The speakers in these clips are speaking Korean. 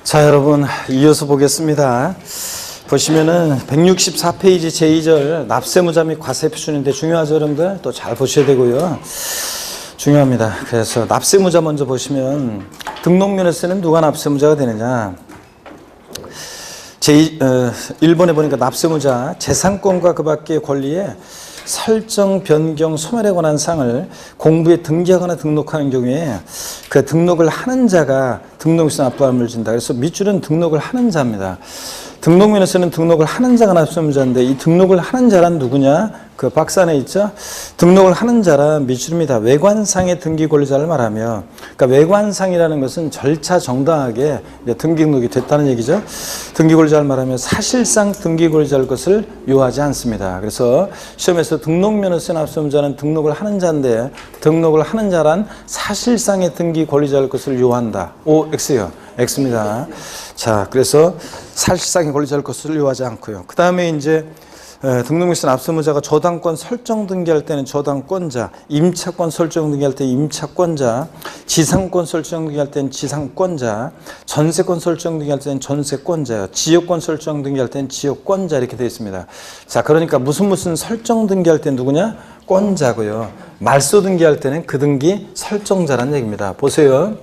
자, 여러분 이어서 보겠습니다. 보시면은 164페이지 제2절 납세무자 및 과세표준인데 중요하죠, 여러분들? 또 잘 보셔야 되고요. 중요합니다. 그래서 납세무자 먼저 보시면 등록면에서는 누가 납세무자가 되느냐? 1번에 보니까 납세무자 재산권과 그 밖의 권리에 설정, 변경, 소멸에 관한 사항을 공부에 등기하거나 등록하는 경우에 그 등록을 하는 자가 등록에서 납부함을 준다. 그래서 밑줄은 등록을 하는 자입니다. 등록면에서는 등록을 하는 자가 납세무자인데 이 등록을 하는 자란 누구냐? 그 박스 안에 있죠? 등록을 하는 자란 밑줄입니다. 외관상의 등기 권리자를 말하며, 그러니까 외관상이라는 것은 절차 정당하게 등기 등록이 됐다는 얘기죠. 등기 권리자를 말하며 사실상 등기 권리자일 것을 요하지 않습니다. 그래서 시험에서 등록면에서 납세무자는 등록을 하는 자인데 등록을 하는 자란 사실상의 등기 권리자일 것을 요한다. O, X요. X입니다. 자, 그래서 사실상의 권리자일 것을 요하지 않고요. 그 다음에 이제 등록명세 납세무자가 저당권 설정 등기할 때는 저당권자, 임차권 설정 등기할 때 임차권자, 지상권 설정 등기할 때는 지상권자, 전세권 설정 등기할 때는 전세권자요, 지역권 설정 등기할 때는 지역권자 이렇게 되어 있습니다. 자, 그러니까 무슨 설정 등기할 때는 누구냐? 권자고요. 말소 등기할 때는 그 등기 설정자라는 얘기입니다. 보세요.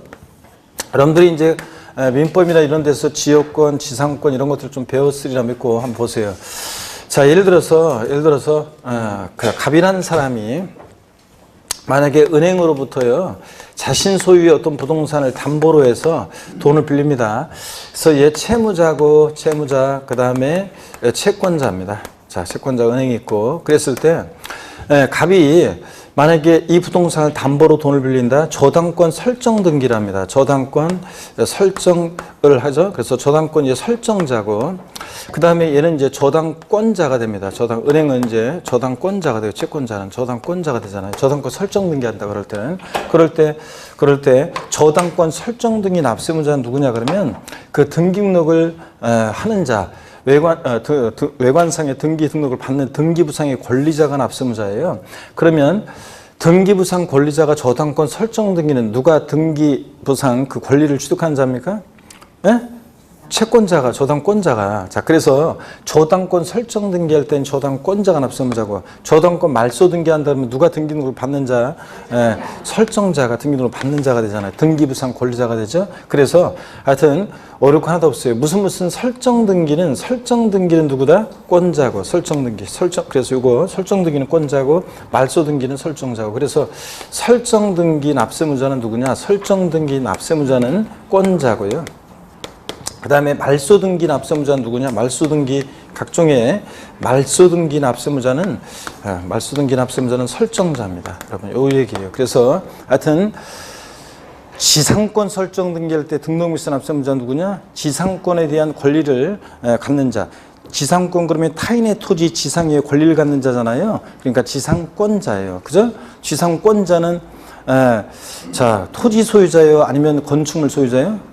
여러분들이 이제 민법이나 이런 데서 지역권, 지상권 이런 것들을 좀 배웠으리라 믿고 한번 보세요. 자, 예를 들어서 그 갑이라는 사람이 만약에 은행으로부터요 자신 소유의 어떤 부동산을 담보로 해서 돈을 빌립니다. 그래서 얘 채무자고 채무자 그 다음에 채권자입니다. 자, 채권자 은행이 있고 그랬을 때 갑이 만약에 이 부동산을 담보로 돈을 빌린다. 저당권 설정 등기를 합니다. 저당권 설정을 하죠. 그래서 저당권 설정자고, 그 다음에 얘는 이제 저당권자가 됩니다. 은행은 이제 저당권자가 되고, 채권자는 저당권자가 되잖아요. 저당권 설정 등기한다. 그럴 때 저당권 설정 등기 납세무자는 누구냐 그러면 그 등기 등록을 하는 자. 외관상의 등기 등록을 받는 등기부상의 권리자가 납세무자예요. 그러면 등기부상 권리자가 저당권 설정 등기는 누가 등기부상 그 권리를 취득한 자입니까? 네? 채권자가, 저당권자가. 자, 그래서 저당권 설정 등기할 때는 저당권자가 납세무자고, 저당권 말소 등기한다면 누가 등기 등록을 받는 자? 설정자가 등기 등록을 받는 자가 되잖아요. 등기부상 권리자가 되죠. 그래서 하여튼 어려울 거 하나도 없어요. 무슨 설정 등기는 누구다? 권자고, 설정 등기. 그래서 이거 설정 등기는 권자고, 말소 등기는 설정자고. 그래서 설정 등기 납세무자는 누구냐? 설정 등기 납세무자는 권자고요. 그 다음에 말소등기 납세무자는 누구냐? 말소등기 각종의 말소등기 납세무자는 설정자입니다. 여러분, 요 얘기예요. 그래서 하여튼 지상권 설정 등기할 때 등록물세 납세무자는 누구냐? 지상권에 대한 권리를 갖는 자. 지상권 그러면 타인의 토지 지상의 권리를 갖는 자잖아요. 그러니까 지상권자예요. 그죠? 지상권자는 토지 소유자예요? 아니면 건축물 소유자예요?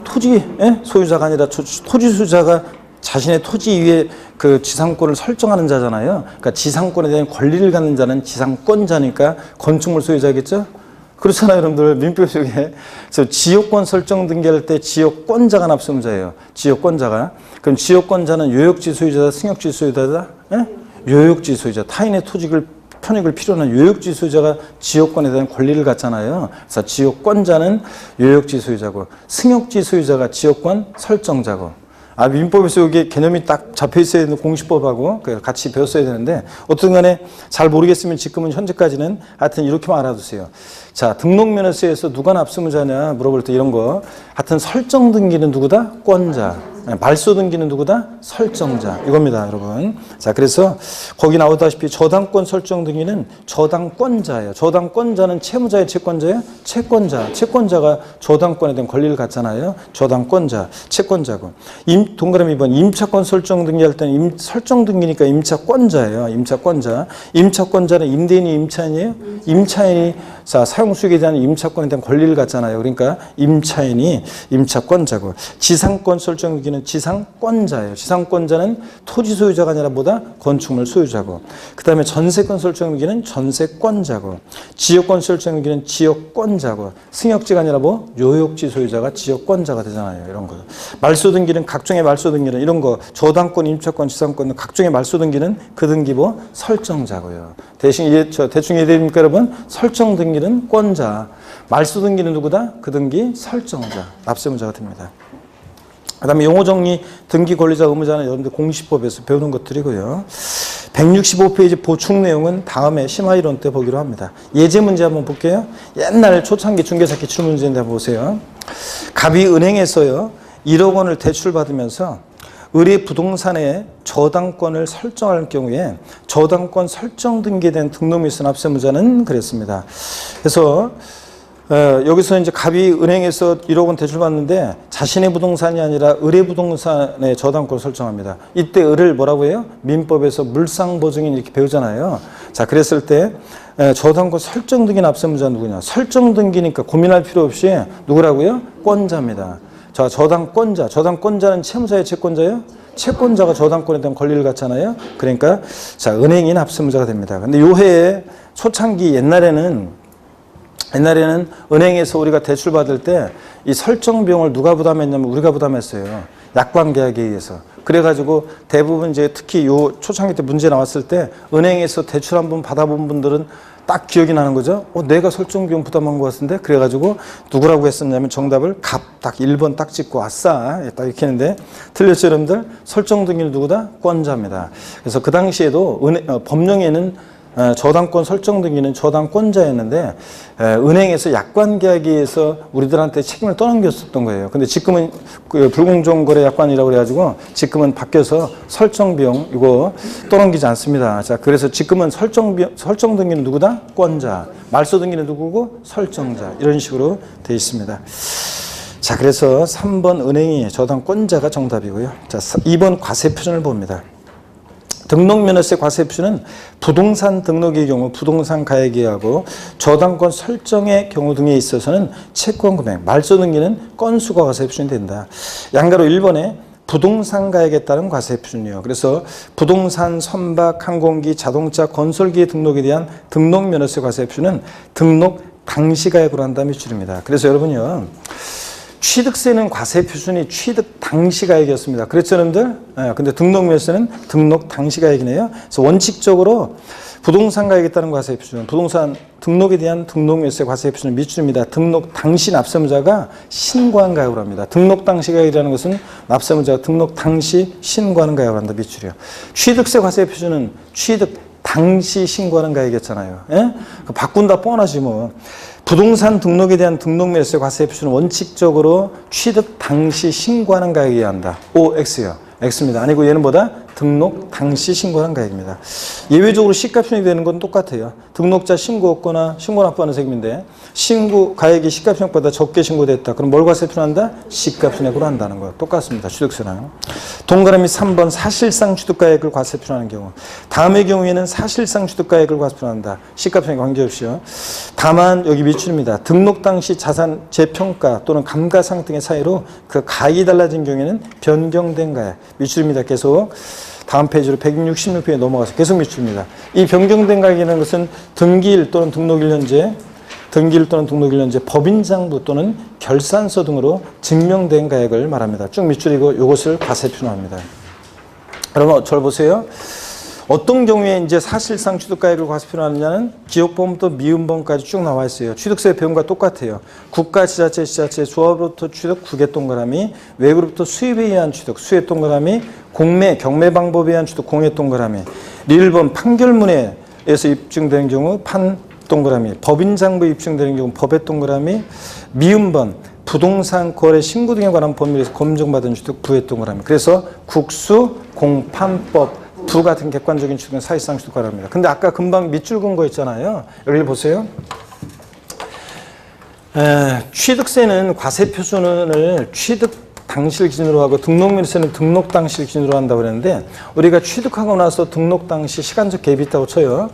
토지 소유자가 아니라 토지 소유자가 자신의 토지 위에 그 지상권을 설정하는 자잖아요. 그러니까 지상권에 대한 권리를 갖는 자는 지상권자니까 건축물 소유자겠죠? 그렇잖아요, 여러분들. 민법 속에. 그래서 지역권 설정 등기할 때 지역권자가 납세무자예요. 지역권자가. 그럼 지역권자는 요역지 소유자다, 승역지 소유자다? 요역지 소유자. 타인의 편익을 필요로 하는 요역지 소유자가 지역권에 대한 권리를 갖잖아요. 그래서 지역권자는 요역지 소유자고, 승역지 소유자가 지역권 설정자고. 민법에서 여기 개념이 딱 잡혀 있어야 되는 공시법하고 같이 배웠어야 되는데 어떤 간에 잘 모르겠으면 지금은 현재까지는 하여튼 이렇게만 알아두세요. 자, 등록면허세에서 누가 납세무자냐 물어볼 때 이런 거. 하여튼 설정 등기는 누구다? 권자. 말소 등기는 누구다? 설정자. 이겁니다, 여러분. 자, 그래서 거기 나오다시피 저당권 설정 등기는 저당권자예요. 저당권자는 채무자의 채권자예요? 채권자. 채권자가 저당권에 대한 권리를 갖잖아요. 저당권자, 채권자고. 동그라미 2번 임차권 설정 등기할 때는 설정 등기니까 임차권자예요. 임차권자. 임차권자는 임대인이 임차인이에요? 임차인이 자, 사용수익에 대한 임차권에 대한 권리를 갖잖아요. 그러니까 임차인이 임차권자고, 지상권 설정 유기는 지상권자예요. 지상권자는 토지 소유자가 아니라 뭐다? 건축물 소유자고, 그 다음에 전세권 설정 유기는 전세권자고, 지역권 설정 유기는 지역권자고, 승역지가 아니라 뭐? 요역지 소유자가 지역권자가 되잖아요. 이런 거. 말소 등기는 각종의 말소 등기는 이런 거, 저당권, 임차권, 지상권 각종의 말소 등기는 그 등기부 설정자고요. 대신 대충 이해됩니까, 여러분? 설정 등기는 권자, 말소 등기는 누구다? 그 등기 설정자, 납세무자가 됩니다. 그 다음에 용어정리, 등기 권리자, 의무자는 여러분들 공시법에서 배우는 것들이고요. 165페이지 보충 내용은 다음에 심화이론 때 보기로 합니다. 예제 문제 한번 볼게요. 옛날 초창기 중개사 기출문제인데 한번 보세요. 갑이 은행에서요 1억 원을 대출받으면서 의뢰 부동산의 저당권을 설정할 경우에 저당권 설정 등기된 등록미수 납세무자는 그랬습니다. 그래서 여기서 이제 갑이 은행에서 1억 원 대출받는데 자신의 부동산이 아니라 의뢰 부동산의 저당권을 설정합니다. 이때 의를 뭐라고 해요? 민법에서 물상보증인 이렇게 배우잖아요. 자, 그랬을 때 저당권 설정 등기 납세무자 누구냐? 설정 등기니까 고민할 필요 없이 누구라고요? 권자입니다. 자, 저당권자는 채무자의 채권자예요? 채권자가 저당권에 대한 권리를 갖잖아요. 그러니까 자, 은행이 납세무자가 됩니다. 근데 요해에 초창기 옛날에는 은행에서 우리가 대출 받을 때 이 설정 비용을 누가 부담했냐면 우리가 부담했어요. 약관 계약에 의해서. 그래가지고 대부분 이제 특히 요 초창기 때 문제 나왔을 때 은행에서 대출 한번 받아본 분들은 딱 기억이 나는 거죠. 내가 설정 비용 부담한 것 같은데? 그래가지고 누구라고 했었냐면 정답을 갑 딱 1번 딱 찍고 아싸 딱 이렇게 했는데 틀렸죠, 여러분들? 설정 등기는 누구다? 권자입니다. 그래서 그 당시에도 법령에는 저당권 설정 등기는 저당권자였는데 은행에서 약관 계약에 의해서 우리들한테 책임을 떠넘겼었던 거예요. 근데 지금은 그 불공정거래 약관이라고 그래가지고 지금은 바뀌어서 설정 비용 이거 떠넘기지 않습니다. 자, 그래서 지금은 설정 등기는 누구다? 권자. 말소 등기는 누구고? 설정자. 이런 식으로 되어 있습니다. 자, 그래서 3번 은행이 저당권자가 정답이고요. 자, 2번 과세표준을 봅니다. 등록면허세 과세표준은 부동산 등록의 경우 부동산 가액이하고 저당권 설정의 경우 등에 있어서는 채권 금액, 말소 등기는 건수가 과세표준이 된다. 양가로 1번에 부동산 가액에 따른 과세표준이요. 그래서 부동산, 선박, 항공기, 자동차, 건설기의 등록에 대한 등록면허세 과세표준은 등록 당시 가액으로 한다면 줄입니다. 그래서 여러분요. 취득세는 과세표준이 취득 당시 가액이었습니다. 그렇죠, 여러분들? 근데 등록면세는 등록 당시 가액이네요. 그래서 원칙적으로 부동산 가액에 따른 과세표준은 부동산 등록에 대한 등록면세 과세표준은 밑줄입니다. 등록 당시 납세무자가 신고한 가액으로 합니다. 등록 당시 가액이라는 것은 납세무자가 등록 당시 신고하는 가액으로 한다. 밑줄이요. 취득세 과세표준은 취득 당시 신고하는 가액이었잖아요. 예? 바꾼다 뻔하지 뭐. 부동산 등록에 대한 등록면세 과세표준은 원칙적으로 취득 당시 신고하는 가액이어야 한다. OX요. X입니다. 아니고 얘는 뭐다? 등록 당시 신고한 가액입니다. 예외적으로 시가표준이 되는 건 똑같아요. 등록자 신고 없거나 신고 납부하는 세금인데 신고 가액이 시가표준액보다 적게 신고됐다. 그럼 뭘 과세표준한다? 시가표준액으로 한다는 거예요. 똑같습니다. 취득세랑. 동그라미 3번 사실상 취득가액을 과세표준하는 경우. 다음의 경우에는 사실상 취득가액을 과세표준한다. 시가표준액 관계없이요. 다만 여기 밑줄입니다. 등록 당시 자산 재평가 또는 감가상등의 사이로 그 가액이 달라진 경우에는 변경된 가액. 밑줄입니다. 계속. 다음 페이지로 166페이지에 넘어가서 계속 밑줄입니다. 이 변경된 가액이라는 것은 등기일 또는 등록일 현재 법인장부 또는 결산서 등으로 증명된 가액을 말합니다. 쭉 밑줄이고 이것을 과세표준합니다. 여러분 저를 보세요. 어떤 경우에 이제 사실상 취득가액을 과세표준하느냐는 기억보험부터 미음보험까지 쭉 나와 있어요. 취득세 배움과 똑같아요. 국가, 지자체, 조합으로부터 취득 9개 동그라미, 외국으로부터 수입에 의한 취득, 수의 동그라미, 공매, 경매 방법에 의한 취득, 공의 동그라미, 릴본, 판결문에서 입증되는 경우 판 동그라미, 법인장부에 입증되는 경우 법의 동그라미, 미음번, 부동산 거래 신고 등에 관한 법률에서 검증받은 취득, 부의 동그라미. 그래서 국수, 공판법, 부 같은 객관적인 취득은 사실상 취득가랍니다. 근데 아까 금방 밑줄 긋은 거 있잖아요. 여기 보세요. 취득세는 과세표준을 취득 당시를 기준으로 하고 등록면세는 등록 당시를 기준으로 한다고 그랬는데 우리가 취득하고 나서 등록 당시 시간적 갭이 있다고 쳐요.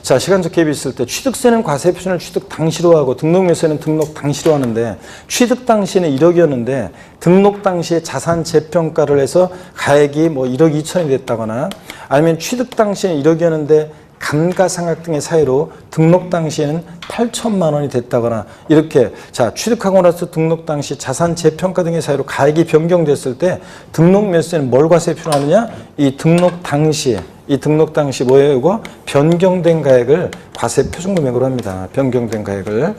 자, 시간적 갭이 있을 때 취득세는 과세 표준을 취득 당시로 하고 등록매수는 등록 당시로 하는데 취득 당시에는 1억이었는데 등록 당시에 자산 재평가를 해서 가액이 뭐 1억 2천이 됐다거나 아니면 취득 당시에는 1억이었는데 감가상각 등의 사유로 등록 당시에는 8천만 원이 됐다거나 이렇게 자 취득하고 나서 등록 당시 자산 재평가 등의 사유로 가액이 변경됐을 때 등록 매수세는 뭘 과세 표준하느냐? 이 등록 당시 뭐예요? 이거 변경된 가액을 과세 표준 금액으로 합니다. 변경된 가액을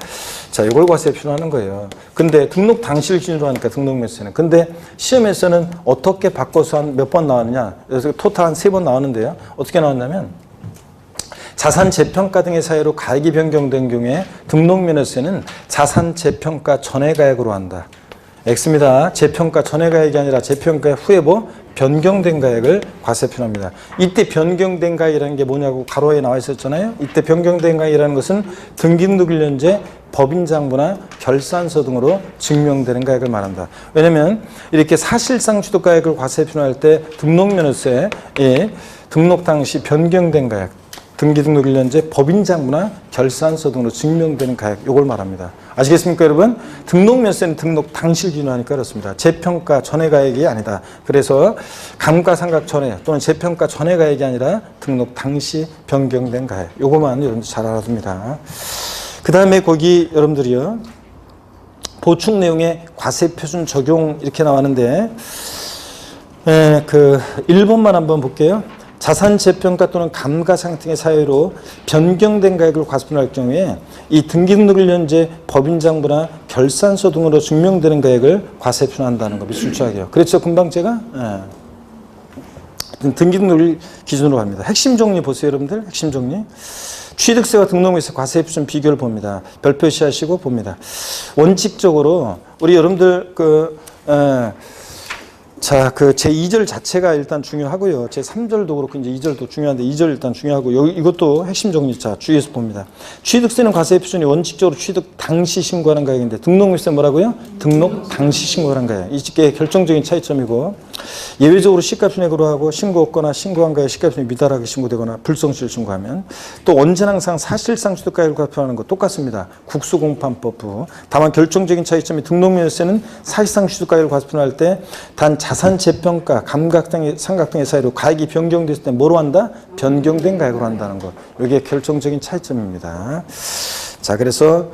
자 이걸 과세 표준하는 거예요. 근데 등록 당시를 기준으로 하니까 등록 매수세는 근데 시험에서는 어떻게 바꿔서 한 몇 번 나왔느냐? 그래서 토탈 한 3번 나왔는데요. 어떻게 나왔냐면 자산 재평가 등의 사유로 가액이 변경된 경우에 등록면허세는 자산 재평가 전의 가액으로 한다. X입니다. 재평가 전의 가액이 아니라 재평가 후에 변경된 가액을 과세 표준합니다. 이때 변경된 가액이라는 게 뭐냐고 가로에 나와 있었잖아요. 이때 변경된 가액이라는 것은 등기등록 1년제 법인장부나 결산서 등으로 증명되는 가액을 말한다. 왜냐하면 이렇게 사실상 취득가액을 과세 표준할 때 등록면허세 등록 당시 변경된 가액 등기등록 1년제 법인장부나 결산서 등으로 증명되는 가액 이걸 말합니다. 아시겠습니까 여러분? 등록면세는 등록 당시를 기준하니까 그렇습니다. 재평가 전의 가액이 아니다. 그래서 감가상각 전에 또는 재평가 전의 가액이 아니라 등록 당시 변경된 가액 요거만 여러분들 잘 알아둡니다. 그 다음에 거기 여러분들이요 보충 내용에 과세 표준 적용 이렇게 나왔는데 그 1번만 한번 볼게요. 자산 재평가 또는 감가상각 등의 사유로 변경된 가액을 과세 표준할 경우에 이 등기등록 1년제 법인장부나 결산서 등으로 증명되는 가액을 과세 표준한다는 거 미술조항이에요. 그렇죠? 금방 제가 등기등록을 기준으로 합니다. 핵심 정리 보세요, 여러분들. 핵심 정리. 취득세와 등록매세 과세 표준 비교를 봅니다. 별표시하시고 봅니다. 원칙적으로 우리 여러분들 자, 그 제2절 자체가 일단 중요하고요. 제3절도 그렇고 이제 2절도 중요한데 2절 일단 중요하고 이것도 핵심 정리 자 주의해서 봅니다. 취득세는 과세 표준이 원칙적으로 취득 당시 신고하는 가액인데 등록매세 뭐라고요? 등록 당시 신고하는 가액. 이게 결정적인 차이점이고 예외적으로 시가순액으로 하고 신고 없거나 신고한 가액 시가순액이 미달하게 신고되거나 불성실 신고하면 또 언제나 항상 사실상 취득가액을 과표하는 거 똑같습니다. 국수공판법부. 다만 결정적인 차이점이 등록매세는 사실상 취득가액을 과표할 때 단 자산 재평가, 감가상각 등의 사유로 가액이 변경됐을 때 뭐로 한다? 변경된 가액으로 한다는 것. 이게 결정적인 차이점입니다. 자, 그래서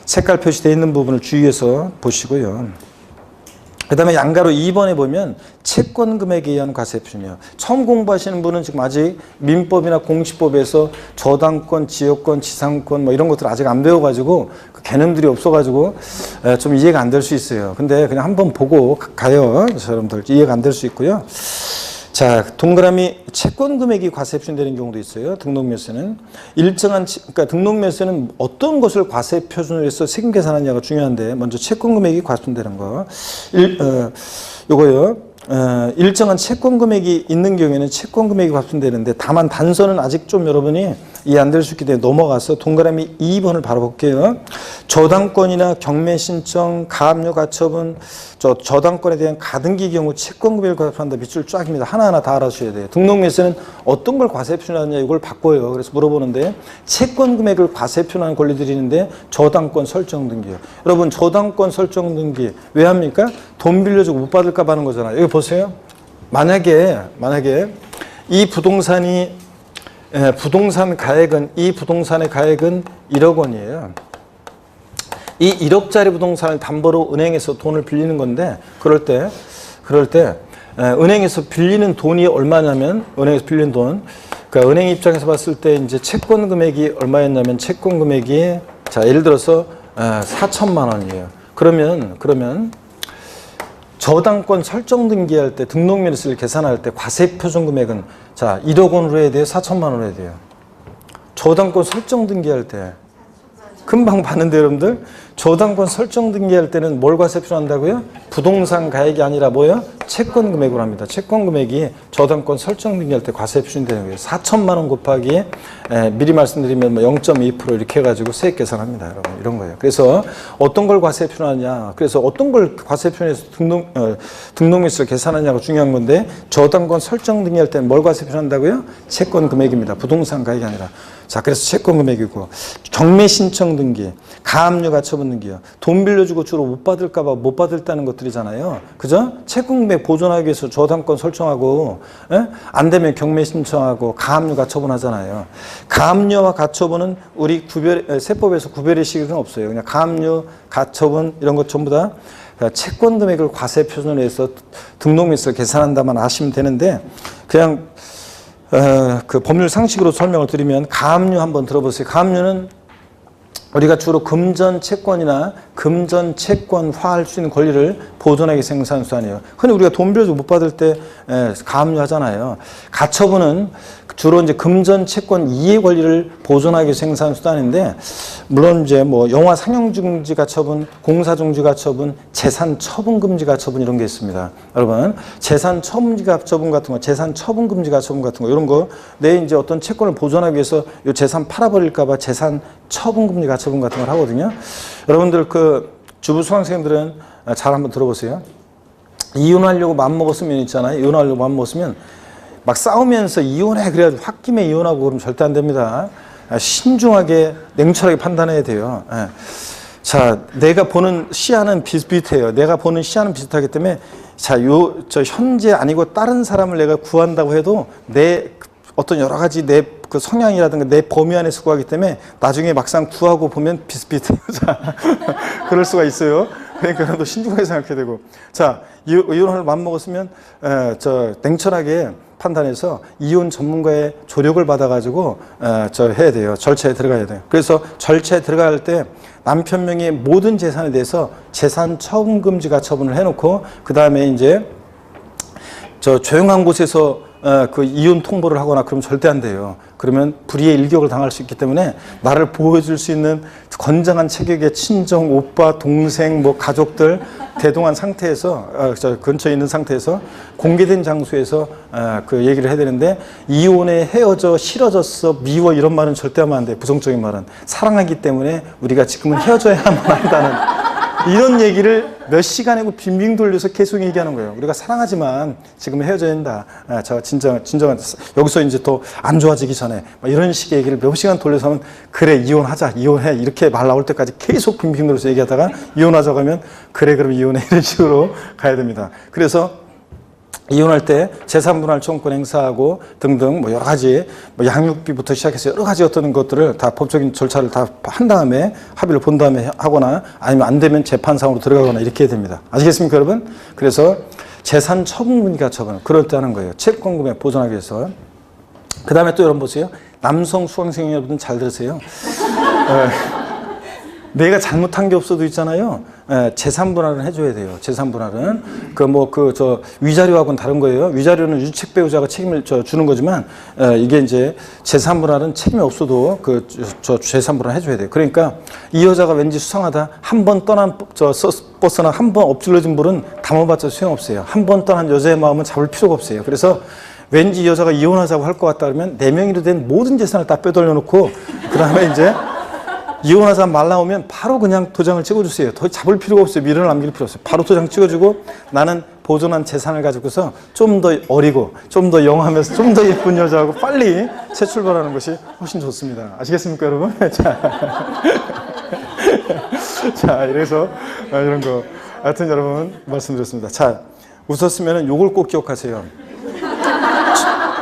색깔 표시되어 있는 부분을 주의해서 보시고요. 그 다음에 양가로 2번에 보면 채권 금액에 의한 과세 표준이요. 처음 공부하시는 분은 지금 아직 민법이나 공시법에서 저당권, 지역권, 지상권 뭐 이런 것들 아직 안 배워가지고 그 개념들이 없어가지고 좀 이해가 안 될 수 있어요. 근데 그냥 한번 보고 가요. 여러분들 이해가 안 될 수 있고요. 자, 동그라미 채권 금액이 과세 표준되는 경우도 있어요. 등록매수는 일정한 그러니까 등록매수는 어떤 것을 과세 표준을 해서 세금 계산하느냐가 중요한데 먼저 채권 금액이 과세 표준되는 거. 요거요. 일정한 채권 금액이 있는 경우에는 채권 금액이 과세 표준되는데 다만 단서는 아직 좀 여러분이 이해 안 될 수 있기 때문에 넘어가서 동그라미 2번을 바로 볼게요. 저당권이나 경매신청, 가압류 가처분, 저당권에 대한 가등기 경우 채권 금액을 과세한다. 밑줄 쫙입니다. 하나하나 다 알아주셔야 돼요. 등록매수는 어떤 걸 과세 표준하느냐 이걸 바꿔요. 그래서 물어보는데 채권 금액을 과세 표준하는 권리들이 있는데 저당권 설정 등기요. 여러분 저당권 설정 등기 왜 합니까? 돈 빌려주고 못 받을까 봐 하는 거잖아요. 여기 보세요. 만약에 이 부동산이 부동산 가액은 이 부동산의 가액은 1억 원이에요. 이 1억짜리 부동산을 담보로 은행에서 돈을 빌리는 건데 그럴 때 은행에서 빌리는 돈이 얼마냐면 은행에서 빌리는 돈 그러니까 은행 입장에서 봤을 때 이제 채권 금액이 얼마였냐면 채권 금액이 자 예를 들어서 4천만 원이에요. 그러면 저당권 설정 등기할 때 등록면허세를 계산할 때 과세 표준 금액은 자 1억 원으로 해야 돼요? 4천만 원으로 해야 돼요? 저당권 설정 등기할 때 금방 봤는데 여러분들 저당권 설정 등기할 때는 뭘 과세 표준한다고요? 부동산 가액이 아니라 뭐예요? 채권 금액으로 합니다. 채권 금액이 저당권 설정 등기할 때 과세 표준이 되는 거예요. 4천만 원 곱하기 미리 말씀드리면 0.2% 이렇게 해가지고 세액 계산합니다, 여러분. 이런 거예요. 그래서 어떤 걸 과세 표준하냐, 그래서 어떤 걸 과세 표준해서 등록밀수를 계산하냐가 중요한 건데, 저당권 설정 등기할 때는 뭘 과세 표준한다고요? 채권 금액입니다. 부동산 가액이 아니라. 자, 그래서 채권 금액이고, 경매 신청 등기, 가압류 가처분 등기요. 돈 빌려주고 주로 못 받을까봐 못 받을다는 것들이잖아요. 그죠? 채권 금액 보존하기 위해서 저당권 설정하고, 안 되면 경매 신청하고, 가압류 가처분 하잖아요. 가압류와 가처분은 우리 세법에서 구별의 시기는 없어요. 그냥 가압류, 가처분 이런 것 전부 다 채권 금액을 과세 표준으로 해서 등록밀수를 계산한다만 아시면 되는데, 그냥 그 법률 상식으로 설명을 드리면, 가압류 한번 들어보세요. 가압류는 우리가 주로 금전 채권이나 금전 채권화할 수 있는 권리를 보존하기 위해서 생산한 수단이에요. 흔히 우리가 돈 빌려주고 못 받을 때 가압류 하잖아요. 가처분은 주로 이제 금전 채권 이해 권리를 보존하기 위해서 생산한 수단인데, 물론 이제 뭐 영화 상영 중지 가처분, 공사 중지 가처분, 재산 처분 금지 가처분 이런 게 있습니다. 여러분, 재산 처분지 가처분 같은 거, 재산 처분 금지 가처분 같은 거 이런 거, 내 이제 어떤 채권을 보존하기 위해서 이 재산 팔아버릴까봐 재산 처분 금지 가처분 같은 걸 하거든요. 여러분들 그 주부 수강생들은 잘 한번 들어보세요. 이혼하려고 마음먹었으면 있잖아요. 이혼하려고 마음먹었으면 막 싸우면서 이혼해 그래가지고 홧김에 이혼하고 그러면 절대 안 됩니다. 신중하게 냉철하게 판단해야 돼요. 자, 내가 보는 시야는 비슷비슷해요. 내가 보는 시야는 비슷하기 때문에, 자, 저 현재 아니고 다른 사람을 내가 구한다고 해도 내 어떤 여러 가지 내 그 성향이라든가 내 범위 안에서 구하기 때문에 나중에 막상 구하고 보면 비슷비슷해요. 자, 그럴 수가 있어요. 그러니까 너 신중하게 생각해야 되고. 자, 이혼을 마음먹었으면 저 냉철하게 판단해서 이혼 전문가의 조력을 받아가지고 해야 돼요. 절차에 들어가야 돼요. 그래서 절차에 들어갈 때 남편 명의 모든 재산에 대해서 재산 처분 금지 가처분을 해놓고, 그 다음에 이제 저 조용한 곳에서 그 이혼 통보를 하거나 그러면 절대 안 돼요. 그러면 불의의 일격을 당할 수 있기 때문에 나를 보호해줄 수 있는 건장한 체격의 친정, 오빠, 동생, 뭐 가족들 대동한 상태에서 저 근처에 있는 상태에서 공개된 장소에서 그 얘기를 해야 되는데, 이혼에 헤어져, 싫어졌어, 미워 이런 말은 절대 하면 안 돼. 부정적인 말은. 사랑하기 때문에 우리가 지금은 헤어져야만 한다는 이런 얘기를 몇 시간이고 빙빙 돌려서 계속 얘기하는 거예요. 우리가 사랑하지만 지금 헤어져야 된다. 저 진정한 여기서 이제 또 안 좋아지기 전에 이런 식의 얘기를 몇 시간 돌려서 하면, 그래 이혼하자, 이혼해 이렇게 말 나올 때까지 계속 빙빙 돌려서 얘기하다가 이혼하자고 하면, 그래 그럼 이혼해 이런 식으로 가야 됩니다. 그래서 이혼할 때 재산분할 청구권 행사하고 등등 뭐 여러 가지 뭐 양육비부터 시작해서 여러 가지 어떤 것들을 다 법적인 절차를 다 한 다음에 합의를 본 다음에 하거나, 아니면 안 되면 재판상으로 들어가거나 이렇게 해야 됩니다. 아시겠습니까, 여러분? 그래서 재산 처분 금지 가처분을 그럴 때 하는 거예요. 채권 금액 보존하기 위해서. 그 다음에 또 여러분 보세요. 남성 수강생 여러분 잘 들으세요. 내가 잘못한 게 없어도 있잖아요. 재산 분할은 해줘야 돼요. 재산 분할은 위자료하고는 다른 거예요. 위자료는 유책 배우자가 책임을 주는 거지만, 이게 이제 재산 분할은 책임이 없어도 재산 분할 해줘야 돼요. 그러니까 이 여자가 왠지 수상하다. 한 번 떠난 버스나 한 번 엎질러진 불은 담아봤자 소용없어요. 한 번 떠난 여자의 마음은 잡을 필요가 없어요. 그래서 왠지 이 여자가 이혼하자고 할 것 같다 그러면 4명이로 된 모든 재산을 다 빼돌려 놓고, 그 다음에 이제 이혼하자 말 나오면 바로 그냥 도장을 찍어주세요. 더 잡을 필요가 없어요. 미련을 남길 필요 없어요. 바로 도장 찍어주고, 나는 보존한 재산을 가지고서 좀 더 어리고 좀 더 영하면서 좀 더 예쁜 여자하고 빨리 새 출발하는 것이 훨씬 좋습니다. 아시겠습니까, 여러분? 자, 이래서 이런 거 하여튼 여러분 말씀드렸습니다. 자, 웃었으면 요걸 꼭 기억하세요.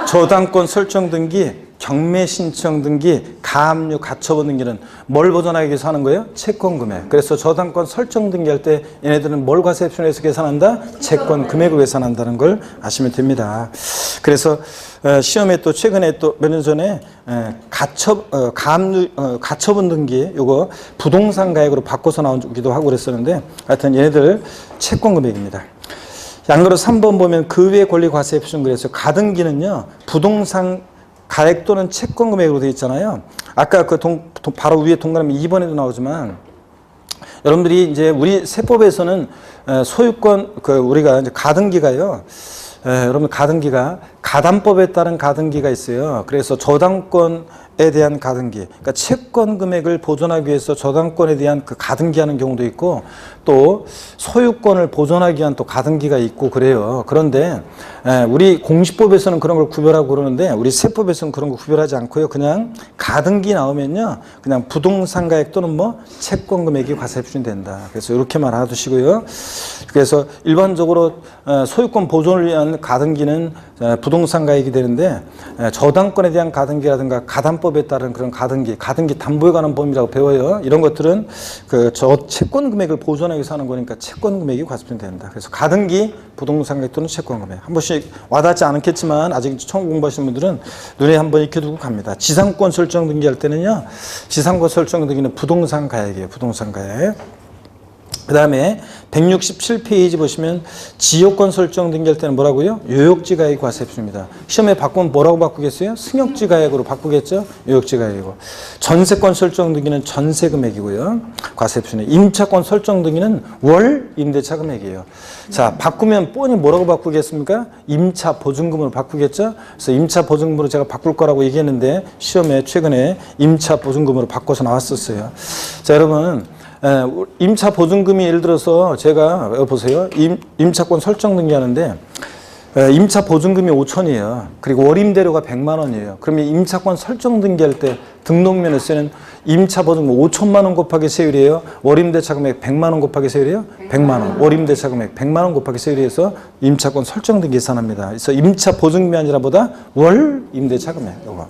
저당권 설정 등기, 경매 신청 등기, 가압류 가처분 등기는 뭘 보존하기 위해서 하는 거예요? 채권 금액. 그래서 저당권 설정 등기할 때 얘네들은 뭘 과세 표준에서 계산한다? 채권 금액을 계산한다는 걸 아시면 됩니다. 그래서 시험에 또 최근에 또 몇 년 전에 가처분 등기 요거 부동산 가액으로 바꿔서 나오기도 하고 그랬었는데, 하여튼 얘네들 채권 금액입니다. 양거로 3번 보면 그 외 권리 과세 표준, 그래서 가등기는요 부동산 가액 또는 채권 금액으로 되어 있잖아요. 아까 바로 위에 동그라미 2번에도 나오지만, 여러분들이 이제 우리 세법에서는 소유권, 우리가 이제 가등기가요. 여러분 가등기가 가담법에 따른 가등기가 있어요. 그래서 저당권에 대한 가등기, 그러니까 채권 금액을 보존하기 위해서 저당권에 대한 그 가등기하는 경우도 있고 또 소유권을 보존하기 위한 또 가등기가 있고 그래요. 그런데 우리 공시법에서는 그런 걸 구별하고 그러는데 우리 세법에서는 그런 거 구별하지 않고요. 그냥 가등기 나오면요, 그냥 부동산 가액 또는 뭐 채권 금액이 과세표준이 된다. 그래서 이렇게만 알아두시고요. 그래서 일반적으로 소유권 보존을 위한 가등기는 부동산 가액이 되는데 저당권에 대한 가등기라든가 가담법에 따른 그런 가등기 담보에 관한 법이라고 배워요. 이런 것들은 그 채권 금액을 보존하기 위해서 하는 거니까 채권 금액이 과세표준이 된다. 그래서 가등기, 부동산 가액 또는 채권 금액. 한 번씩 와닿지 않겠지만 아직 처음 공부하시는 분들은 눈에 한번 익혀두고 갑니다. 지상권 설정 등기할 때는요, 지상권 설정 등기는 부동산 가액이에요. 부동산 가액. 그 다음에 167페이지 보시면 지역권 설정 등기할 때는 뭐라고요? 요역지 가액이 과세표준입니다. 시험에 바꾸면 뭐라고 바꾸겠어요? 승역지 가액으로 바꾸겠죠? 요역지 가액이고. 전세권 설정 등기는 전세 금액이고요. 과세표준이. 임차권 설정 등기는 월 임대차 금액이에요. 자, 바꾸면 뻔히 뭐라고 바꾸겠습니까? 임차 보증금으로 바꾸겠죠? 그래서 임차 보증금으로 제가 바꿀 거라고 얘기했는데 시험에 최근에 임차 보증금으로 바꿔서 나왔었어요. 자, 여러분. 임차 보증금이 예를 들어서 제가 보세요. 임차권 설정 등기하는데 임차 보증금이 5천이에요. 그리고 월임대료가 100만 원이에요. 그러면 임차권 설정 등기할 때 등록면허세는 임차 보증금 5천만 원 곱하기 세율이에요. 월임대차 금액 100만 원 곱하기 세율이에요. 100만 원. 월임대차 금액 100만 원 곱하기 세율에서 임차권 설정 등기 계산합니다. 그래서 임차 보증금이 아니라 보다 월 임대차 금액. 요거.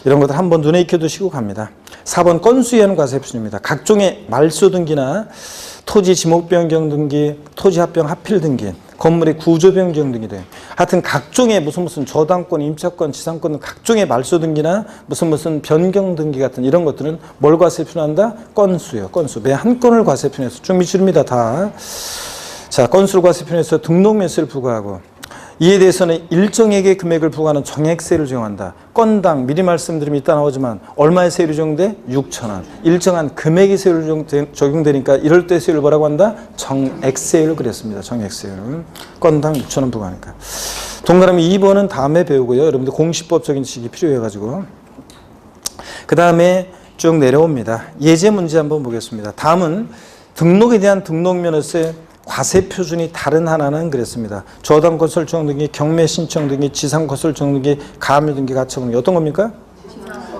이런 것들 한번 눈에 익혀두시고 갑니다. 4번 건수에 의한 과세표준입니다. 각종의 말소 등기나 토지 지목 변경 등기, 토지 합병 합필 등기, 건물의 구조 변경 등기 등 하여튼 각종의 무슨 저당권, 임차권, 지상권 등 각종의 말소 등기나 무슨 변경 등기 같은 이런 것들은 뭘 과세표준한다? 건수예요. 건수. 매 한 건을 과세표준해서 쭉 미치릅니다. 다. 자, 건수를 과세표준해서 등록면세를 부과하고 이에 대해서는 일정액의 금액을 부과하는 정액세를 적용한다. 건당 미리 말씀드리면 이따 나오지만 얼마의 세율이 적용돼? 6,000원. 일정한 금액의 세율이 적용되니까 이럴 때 세율을 뭐라고 한다? 정액세율을 그랬습니다. 정액세율. 건당 6,000원 부과하니까. 동그라미 2번은 다음에 배우고요. 여러분들 공시법적인 지식이 필요해가지고. 그 다음에 쭉 내려옵니다. 예제 문제 한번 보겠습니다. 다음은 등록에 대한 등록면허세 과세표준이 다른 하나는 그랬습니다. 저당권 설정 등기, 경매 신청 등기, 지상권 설정 등기, 가압류 등기, 가처분 등기. 어떤 겁니까?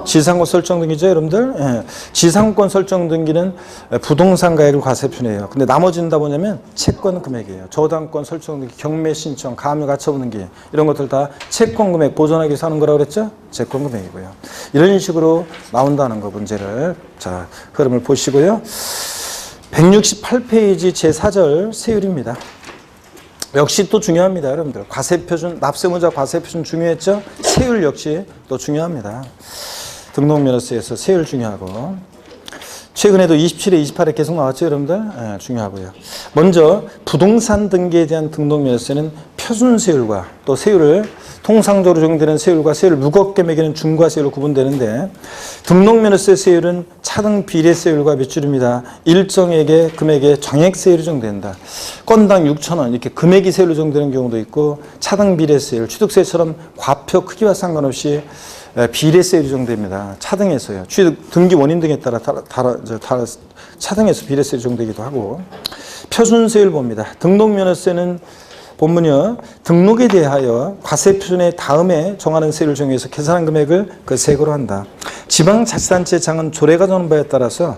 지상권 설정 등기죠, 여러분들? 예. 지상권 설정 등기는 부동산 가액을 과세표준해요. 근데 나머지는 다 뭐냐면 채권 금액이에요. 저당권 설정 등기, 경매 신청, 가압류, 가처분 등기 이런 것들 다 채권 금액 보존하기 위해서 하는 거라고 그랬죠? 채권 금액이고요. 이런 식으로 나온다는 거 문제를 자 흐름을 보시고요. 168페이지 제4절 세율입니다. 역시 또 중요합니다. 여러분들. 과세표준, 납세문자 과세표준 중요했죠? 세율 역시 또 중요합니다. 등록면허세에서 세율 중요하고 최근에도 27회, 28회 계속 나왔죠, 여러분들? 네, 중요하고요. 먼저 부동산 등기에 대한 등록면허세는 표준세율과 또 세율을 통상적으로 적용되는 세율과 세율을 무겁게 매기는 중과세율로 구분되는데 등록면허세 세율은 차등 비례세율과 몇 줄입니다. 일정액의 금액의 정액세율이 적용된다. 건당 6,000원 이렇게 금액이 세율로 적용되는 경우도 있고 차등 비례세율, 취득세처럼 과표 크기와 상관없이 비례세율이 적용됩니다. 차등에서요. 취득 등기 원인 등에 따라 차등에서 비례세율이 적용되기도 하고 표준세율 봅니다. 등록면허세는 본문이요. 등록에 대하여 과세표준의 다음에 정하는 세율을 정해서 계산한 금액을 그 세액으로 한다. 지방자치단체장은 조례가 정하는 바에 따라서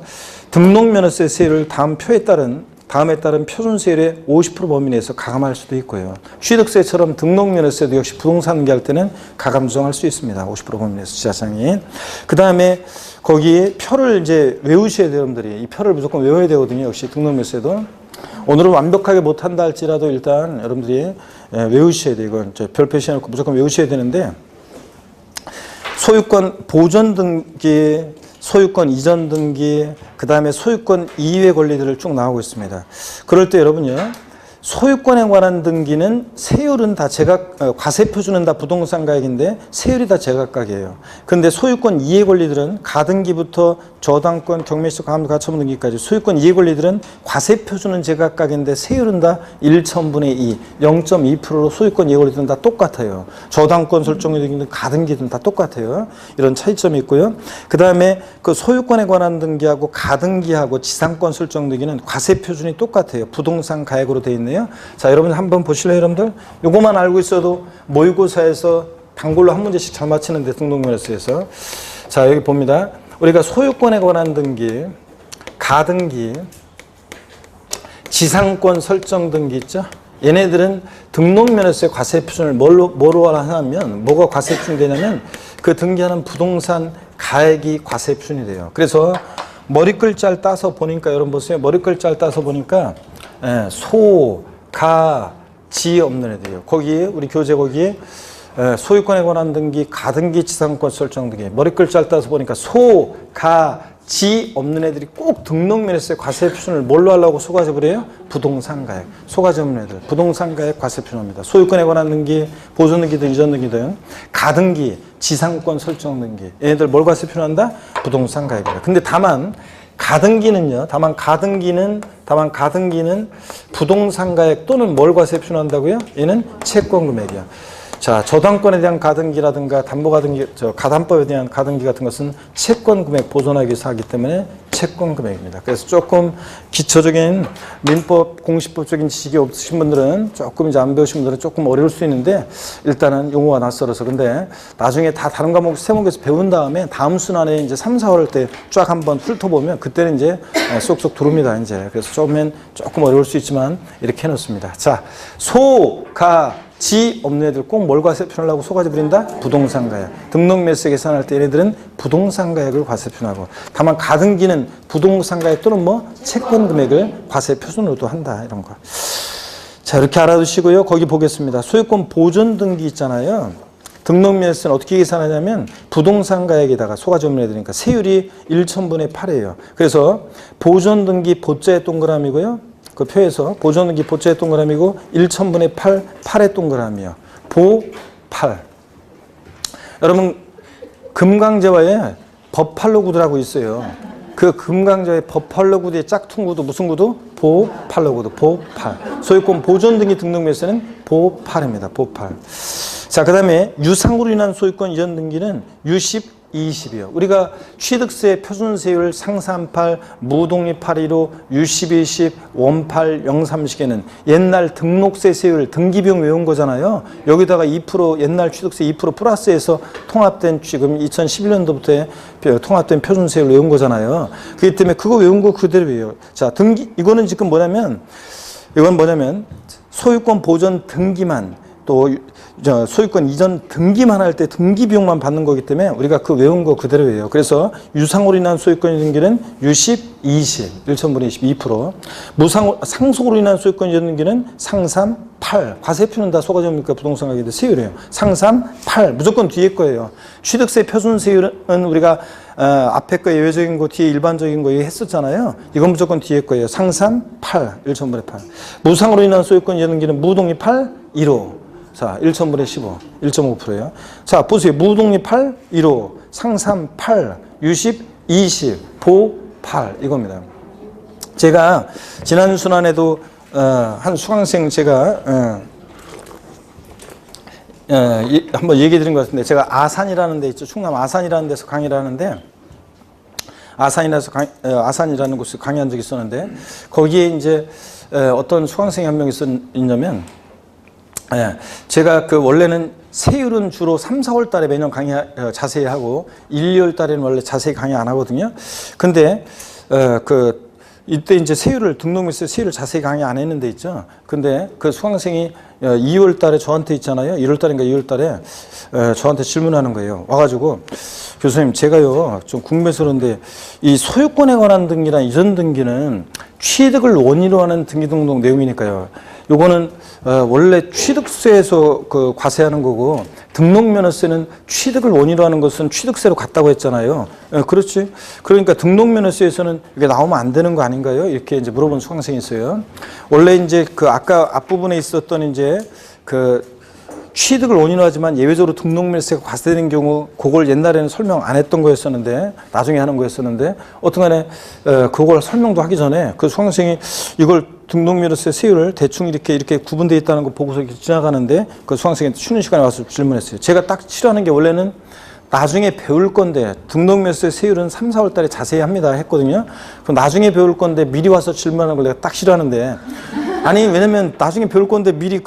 등록면허세 세율을 다음에 따른 표준세율의 50% 범위 내에서 가감할 수도 있고요. 취득세처럼 등록면허세도 역시 부동산 등기할 때는 가감 조정할 수 있습니다. 50% 범위 내에서 지자장이. 그 다음에 거기에 표를 이제 외우셔야 돼요, 여러분들이. 이 표를 무조건 외워야 되거든요. 역시 등록면허세도. 오늘은 완벽하게 못한다 할지라도 일단 여러분들이 외우셔야 돼요. 이건 별 표시해놓고 무조건 외우셔야 되는데 소유권 보존 등기, 소유권 이전 등기, 그 다음에 소유권 이외 권리들을 쭉 나오고 있습니다. 그럴 때 여러분요. 소유권에 관한 등기는 세율은 다 과세표준은 다 부동산 가액인데 세율이 다 제각각이에요. 그런데 소유권 이해 권리들은 가등기부터 저당권, 경매시, 가처분 등기까지 소유권 이해 권리들은 과세표준은 제각각인데 세율은 다 1,000분의 2, 0.2%로 소유권 이해 권리들은 다 똑같아요. 저당권 설정료 등기는 가등기든 다 똑같아요. 이런 차이점이 있고요. 그 다음에 그 소유권에 관한 등기하고 가등기하고 지상권 설정 등기는 과세표준이 똑같아요. 부동산 가액으로 되어 있네요. 자, 여러분 한번 보실래요, 여러분들? 요거만 알고 있어도 모의고사에서 단골로 한 문제씩 잘 맞히는데 등록면허서에서. 자, 여기 봅니다. 우리가 소유권에 관한 등기, 가등기, 지상권 설정 등기 있죠? 얘네들은 등록면허서의 과세표준을 뭐로 하냐면, 뭐가 과세표준이 되냐면 그 등기하는 부동산 가액이 과세표준이 돼요. 그래서 머리글자를 따서 보니까, 여러분 보세요. 머리글자를 따서 보니까 소, 가, 지 없는 애들이에요. 거기에 우리 교재 거기에 소유권에 관한 등기, 가등기, 지상권 설정 등기 머리글자를 따서 보니까 소, 가, 지 없는 애들이 꼭 등록면허서의 과세표준을 뭘로 하려고 소가집을 해요? 부동산 가액. 소가집 없는 애들 부동산 가액 과세표준입니다. 소유권에 관한 등기, 보존 등기든 이전 등기든 가등기, 지상권 설정 등기 얘네들 뭘 과세표준한다? 부동산 가액이다. 근데 다만 가등기는요. 다만 가등기는 부동산 가액 또는 뭘 과세표준한다고요? 얘는 채권 금액이야. 자, 저당권에 대한 가등기라든가 담보가등기, 가담법에 대한 가등기 같은 것은 채권 금액 보존하기 위해서 하기 때문에 채권 금액입니다. 그래서 조금 기초적인 민법, 공시법적인 지식이 없으신 분들은 조금 이제 안 배우신 분들은 조금 어려울 수 있는데 일단은 용어가 낯설어서 근데 나중에 다 다른 과목 세목에서 배운 다음에 다음 순환에 이제 3, 4월 때 쫙 한번 훑어보면 그때는 이제 쏙쏙 들어옵니다. 이제 그래서 처음엔 조금 어려울 수 있지만 이렇게 해놓습니다. 자, 소, 가, 지 없는 애들 꼭 뭘 과세표준하려고 소가지 부린다? 부동산 가액. 등록매수세 계산할 때 얘네들은 부동산 가액을 과세표준하고 다만 가등기는 부동산 가액 또는 뭐 채권 금액을 과세표준으로도 한다. 이런 거. 자, 이렇게 알아두시고요. 거기 보겠습니다. 소유권 보존 등기 있잖아요. 등록매수세는 어떻게 계산하냐면 부동산 가액에다가 소가지 없는 애들이니까 세율이 1,000분의 8이에요. 그래서 보존 등기 보자의 동그라미고요. 그 표에서 보존 등기 보자의 동그라미고 1,000분의 8, 8의 동그라미요. 보, 8. 여러분 금강제화에 버팔로 구두라고 있어요. 그 금강제화의 버팔로 구두의 짝퉁 구두 무슨 구두? 보, 팔로 구두. 보, 8. 소유권 보존 등기 등록매수는 보, 8입니다. 보, 8. 자, 그 다음에 유상으로 인한 소유권 이전 등기는 유십, 20이요. 우리가 취득세 표준세율 상산8, 무독립 815, 유십 20, 원팔 030에는 옛날 등록세 세율 등기비용 외운 거잖아요. 여기다가 2% 옛날 취득세 2% 플러스해서 통합된 지금 2011년도부터 통합된 표준세율 외운 거잖아요. 그렇기 때문에 그거 외운 거 그대로 외워요. 자, 등기 이거는 지금 뭐냐면 소유권 보존 등기만 또 소유권 이전 등기만 할 때 등기 비용만 받는 거기 때문에 우리가 그 외운 거 그대로 외워요. 그래서 유상으로 인한 소유권 등기는 유십, 20, 1,000분의 20, 2%. 상속으로 인한 소유권 이전 등기는 상삼, 8. 과세표는 다 소가점이니까 부동산 가격인데 세율이에요. 상삼, 8. 무조건 뒤에 거예요. 취득세 표준 세율은 우리가 앞에 거 예외적인 거 뒤에 일반적인 거 했었잖아요. 이건 무조건 뒤에 거예요. 상삼, 8. 1,000분의 8. 무상으로 인한 소유권 이전 등기는 무독립 8, 1호. 자, 1,000분의 15, 1.5%예요. 자, 보세요. 무독립 8, 1호, 상삼 8, 유십 20, 보 8 이겁니다. 제가 지난 순환에도 한 수강생 제가 한번 얘기 드린 것 같은데 제가 아산이라는 데 있죠. 충남 아산이라는 데서 강의를 하는데 아산이라는 곳에서 강의한 적이 있었는데 거기에 이제 어떤 수강생이 한 명 있었냐면 제가 그 원래는 세율은 주로 3, 4월 달에 매년 강의 자세히 하고 1, 2월 달에는 원래 자세히 강의 안 하거든요. 근데 이때 이제 세율을 등록매수세 세율을 자세히 강의 안 했는데 있죠. 근데 그 수강생이 2월 달에 저한테 있잖아요. 1월 달인가 2월 달에 저한테 질문하는 거예요. 와가지고 교수님 제가요 좀 궁금해서그런데 이 소유권에 관한 등기랑 이전 등기는 취득을 원인으로 하는 등기 등록 내용이니까요. 요거는 원래 취득세에서 그 과세하는 거고 등록면허세는 취득을 원인으로 하는 것은 취득세로 갔다고 했잖아요. 그렇지? 그러니까 등록면허세에서는 이게 나오면 안 되는 거 아닌가요? 이렇게 이제 물어본 수강생이 있어요. 원래 이제 그 아까 앞부분에 있었던 이제 그 취득을 원인으로 하지만 예외적으로 등록면허세가 과세되는 경우 그걸 옛날에는 설명 안 했던 거였었는데 나중에 하는 거였었는데 어떤 간에 그걸 설명도 하기 전에 그 수강생이 이걸 등록면허세 세율을 대충 이렇게 구분되어 있다는 거 보고서 이렇게 지나가는데 그 수강생한테 쉬는 시간에 와서 질문했어요. 제가 딱 싫어하는 게 원래는 나중에 배울 건데 등록면허세 세율은 3, 4월 달에 자세히 합니다 했거든요. 그럼 나중에 배울 건데 미리 와서 질문하는 걸 내가 딱 싫어하는데 아니 왜냐면 나중에 배울 건데 미리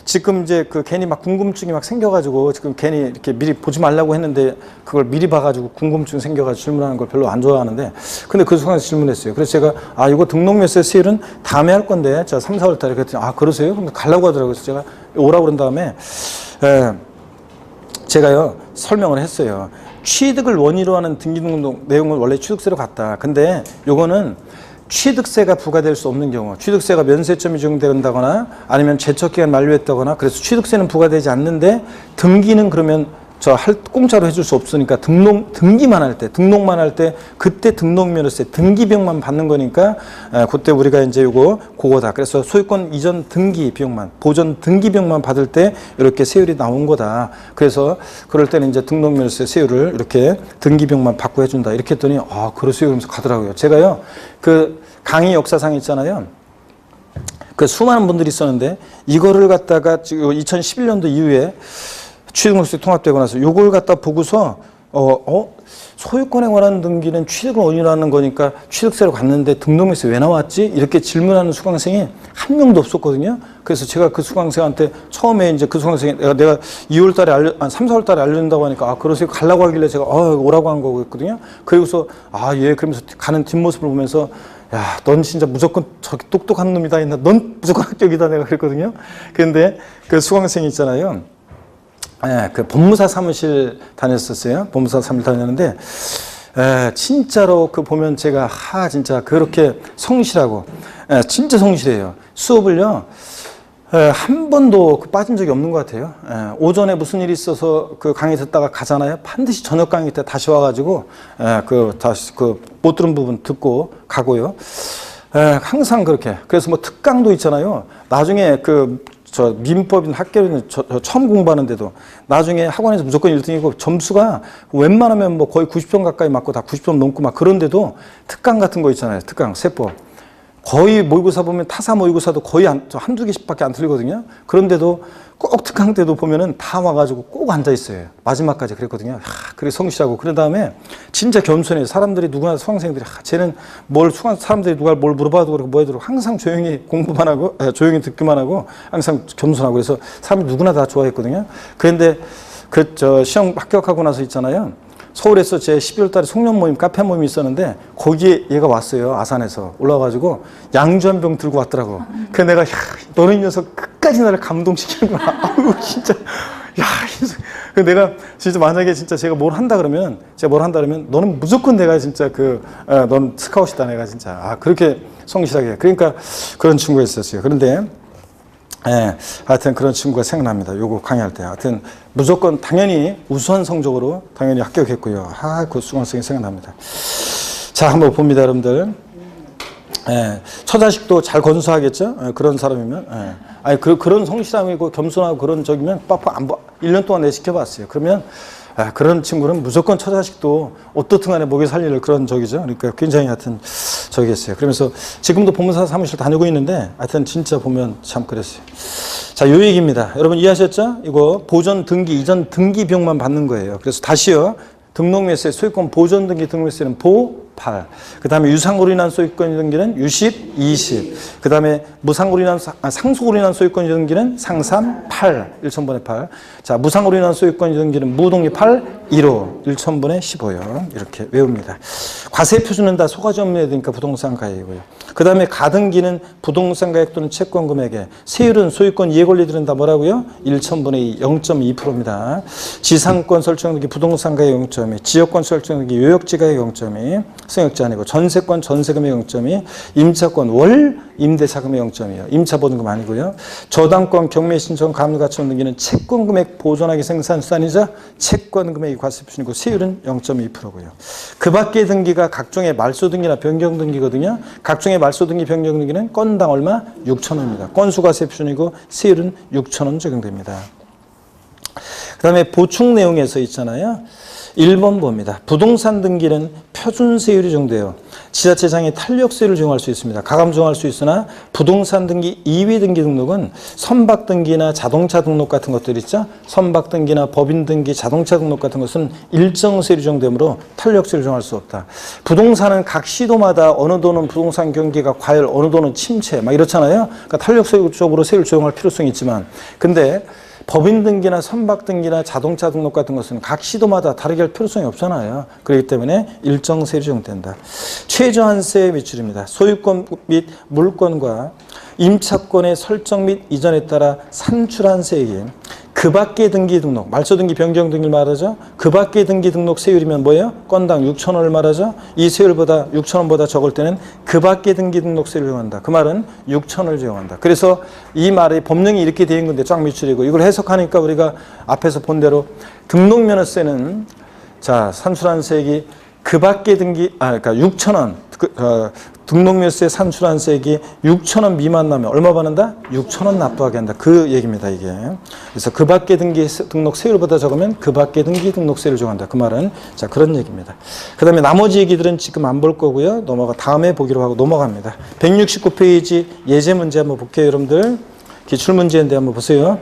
지금 이제 괜히 막 궁금증이 막 생겨가지고 지금 괜히 이렇게 미리 보지 말라고 했는데 그걸 미리 봐가지고 궁금증 생겨가지고 질문하는 걸 별로 안 좋아하는데 근데 그 수강에서 질문했어요. 그래서 제가 이거 등록면허세 세율은 다음에 할 건데 저 3, 4월 달에 그랬더니 그러세요? 그럼 가려고 하더라고요. 그래서 제가 오라고 그런 다음에 제가요 설명을 했어요. 취득을 원인으로 하는 등기등록 내용은 원래 취득세로 갔다. 근데 요거는 취득세가 부과될 수 없는 경우, 취득세가 면세점이 적용된다거나 아니면 제척기간 만료했다거나 그래서 취득세는 부과되지 않는데 등기는 그러면 공짜로 해줄 수 없으니까 등록만 할 때 그때 등록면허세 등기비용만 받는 거니까 그때 우리가 이제 그거다. 그래서 소유권 이전 등기 비용만, 보존 등기 비용만 받을 때 이렇게 세율이 나온 거다. 그래서 그럴 때는 이제 등록면허세 세율을 이렇게 등기 비용만 받고 해준다. 이렇게 했더니 그러세요. 그러면서 가더라고요. 제가요 그 강의 역사상 있잖아요. 그 수많은 분들이 있었는데 이거를 갖다가 지금 2011년도 이후에 취득록세 통합되고 나서 요걸 갖다 보고서 소유권에 관한 등기는 취득을 원인으로 하는 거니까 취득세로 갔는데 등록면허세 왜 나왔지? 이렇게 질문하는 수강생이 한 명도 없었거든요. 그래서 제가 그 수강생한테 처음에 이제 그 수강생이 내가 2월 달에 3, 4월 달에 알려준다고 하니까 그러세요 가려고 하길래 제가 오라고 한 거거든요. 그리고서 예 그러면서 가는 뒷모습을 보면서 야, 넌 진짜 무조건 저기 똑똑한 놈이다 했나? 넌 무조건 합격이다 내가 그랬거든요. 그런데 그 수강생이 있잖아요. 그 법무사 사무실 다녔었어요. 법무사 사무실 다녔는데, 진짜로 보면 제가, 진짜 그렇게 성실하고, 진짜 성실해요. 수업을요, 한 번도 빠진 적이 없는 것 같아요. 오전에 무슨 일이 있어서 그 강의 듣다가 가잖아요. 반드시 저녁 강의 때 다시 와가지고, 다시 못 들은 부분 듣고 가고요. 항상 그렇게. 그래서 뭐 특강도 있잖아요. 나중에 민법인 학교는 처음 공부하는데도 나중에 학원에서 무조건 1등이고 점수가 웬만하면 뭐 거의 90점 가까이 맞고 다 90점 넘고 막 그런데도 특강 같은 거 있잖아요. 특강, 세법. 거의 모의고사 보면 타사 모의고사도 거의 한두 개씩밖에 안 틀리거든요. 그런데도 꼭 특강 때도 보면은 다 와가지고 꼭 앉아 있어요. 마지막까지 그랬거든요. 그래 성실하고 그런 다음에 진짜 겸손해요. 사람들이 누구나 수강생들이 쟤는 사람들이 누가 뭘 물어봐도 그렇고 뭐 해도 항상 조용히 공부만 하고 조용히 듣기만 하고 항상 겸손하고 그래서 사람이 누구나 다 좋아했거든요. 그런데 시험 합격하고 나서 있잖아요. 서울에서 제 12월 달에 송년 모임, 카페 모임이 있었는데 거기에 얘가 왔어요. 아산에서 올라와가지고 양주 한 병 들고 왔더라고. 그래서 내가 너는 이 녀석 끝까지 나를 감동시키는구나. 아우 진짜 내가 진짜 만약에 진짜 제가 뭘 한다 그러면 너는 무조건 내가 진짜 넌 스카웃이다 내가 진짜 그렇게 성실하게 그러니까 그런 친구가 있었어요. 그런데 하여튼 그런 친구가 생각납니다. 요거 강의할 때. 하여튼 무조건 당연히 우수한 성적으로 당연히 합격했고요. 그 수강생이 생각납니다. 자, 한번 봅니다, 여러분들. 처자식도 잘 건수하겠죠? 그런 사람이면. 그런 성실함이고 겸손하고 그런 적이면 빡빡 1년 동안 내 시켜봤어요. 그러면 그런 친구는 무조건 처자식도 어떻든 간에 먹여 살릴 그런 적이죠. 그러니까 굉장히 하여튼 저기겠어요. 그러면서 지금도 법무사 사무실 다니고 있는데 하여튼 진짜 보면 참 그랬어요. 자, 요 얘기입니다. 여러분 이해하셨죠? 이거 보존 등기, 이전 등기 비용만 받는 거예요. 그래서 다시요. 등록면허세, 소유권 보존 등기 등록면허세는 보8. 그 다음에 유상으로 인한 소유권 등기는 유십, 20. 그 다음에 무상으로 인한, 상속으로 인한 소유권 등기는 상삼, 8. 1,000분의 8. 자, 무상으로 인한 소유권 등기는 무동기 8, 1호. 1,000분의 15요. 이렇게 외웁니다. 과세 표준은 다 소가지 없는 애니까 부동산 가액이고요. 그 다음에 가등기는 부동산 가액 또는 채권 금액에, 세율은 소유권 이해 권리들은 다 뭐라고요? 1,000분의 2, 0.2%입니다. 지상권 설정 등기 부동산 가액 0.2, 지역권 설정 등기 요역지 가액 0.2, 승역자 아니고 전세권 전세금의 0점이 임차권 월 임대차금의 0점이에요. 임차보증금 아니고요. 저당권 경매신청 가물가치원 등기는 채권금액 보존하기 생산수단이자 채권금액이 과세표준이고 세율은 0.2%고요. 그 밖의 등기가 각종의 말소등기나 변경등기거든요. 각종의 말소등기 변경등기는 건당 얼마? 6,000원입니다. 건수과세표준이고 세율은 6,000원 적용됩니다. 그 다음에 보충 내용에서 있잖아요. 1번 봅니다. 부동산 등기는 표준세율이 적용돼요. 지자체장이 탄력세율을 적용할 수 있습니다. 가감 적용할 수 있으나 부동산 등기 2위 등기 등록은 선박 등기나 자동차 등록 같은 것들 있죠. 선박 등기나 법인 등기, 자동차 등록 같은 것은 일정 세율이 적용되므로 탄력세율을 적용할 수 없다. 부동산은 각 시도마다 어느 도는 부동산 경기가 과열, 어느 도는 침체 막 이렇잖아요. 그러니까 탄력적으로 세율을 적용할 필요성이 있지만 근데 법인 등기나 선박 등기나 자동차 등록 같은 것은 각 시도마다 다르게 할 필요성이 없잖아요. 그렇기 때문에 일정 세율이 적용된다. 최저한세 매출입니다. 소유권 및 물권과 임차권의 설정 및 이전에 따라 산출한 세액이 그 밖의 등기 등록, 말소 등기 변경 등기를 말하죠. 그 밖의 등기 등록 세율이면 뭐예요? 건당 6,000원을 말하죠. 이 세율보다 6,000원보다 적을 때는 그 밖의 등기 등록 세율을 적용한다. 그 말은 6,000원을 적용한다. 그래서 이 말이 법령이 이렇게 되어 있는 건데 쫙 미출이고 이걸 해석하니까 우리가 앞에서 본 대로 등록면허세는 자 산출한 세액이 그 밖의 등기 그러니까 6,000원 등록면허세 산출한 세액이 6,000원 미만 나면 얼마 받는다? 6,000원 납부하게 한다. 그 얘기입니다, 이게. 그래서 그 밖의 등기 등록 세율보다 적으면 그 밖의 등기 등록세를 적용한다. 그 말은 자 그런 얘기입니다. 그 다음에 나머지 얘기들은 지금 안 볼 거고요. 다음에 보기로 하고 넘어갑니다. 169페이지 예제 문제 한번 볼게요, 여러분들. 기출문제인데 한번 보세요.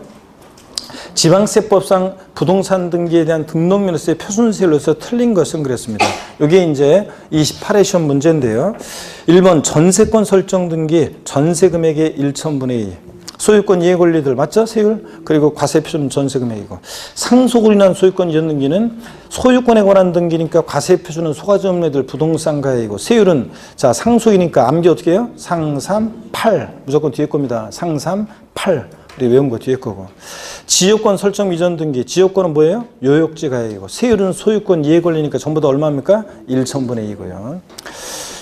지방세법상 부동산 등기에 대한 등록면허세 표준세율로서 틀린 것은 그랬습니다. 이게 이제 28회 시험 문제인데요. 1번 전세권 설정 등기 전세금액의 1,000분의 2. 소유권 이해 권리들 맞죠? 세율 그리고 과세표준 전세금액이고 상속으로 인한 소유권 이전 등기는 소유권에 관한 등기니까 과세표준은 소가지 없는 애들 부동산 가액이고 세율은 자 상속이니까 암기 어떻게 해요? 상삼 8 무조건 뒤에 겁니다. 상삼 8 우리 외운 거 뒤에 거고 지역권 설정 이전 등기 지역권은 뭐예요? 요역지 가액이고 세율은 소유권 이해 권리니까 전부 다 얼마입니까? 1,000분의 2고요.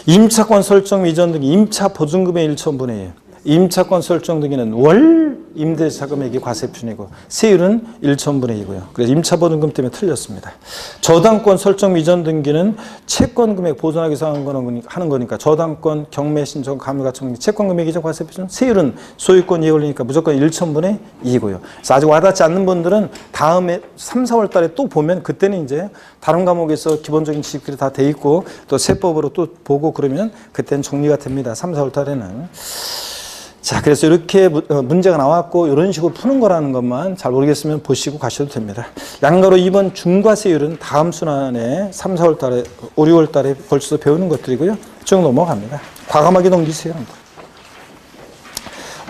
임차권 설정 이전 등기 임차 보증금의 1,000분의 2 임차권 설정 등기는 월 임대차금액이 과세표준이고 세율은 1,000분의 2고요. 그래서 임차보증금 때문에 틀렸습니다. 저당권 설정 이전 등기는 채권금액 보존하기 위해서 하는 거니까 저당권 경매신청 가물가치 채권금액이죠. 과세표준 세율은 소유권 이해 권리니까 무조건 1,000분의 2고요. 그래서 아직 와닿지 않는 분들은 다음에 3, 4월 달에 또 보면 그때는 이제 다른 과목에서 기본적인 지식들이 다 돼 있고 또 세법으로 또 보고 그러면 그때는 정리가 됩니다. 3, 4월 달에는. 자, 그래서 이렇게 문제가 나왔고 이런 식으로 푸는 거라는 것만 잘 모르겠으면 보시고 가셔도 됩니다. 양가로 2번 중과세율은 다음 순환에 3, 4월 달에 5, 6월 달에 벌써 배우는 것들이고요. 쭉 넘어갑니다. 과감하게 넘기세요.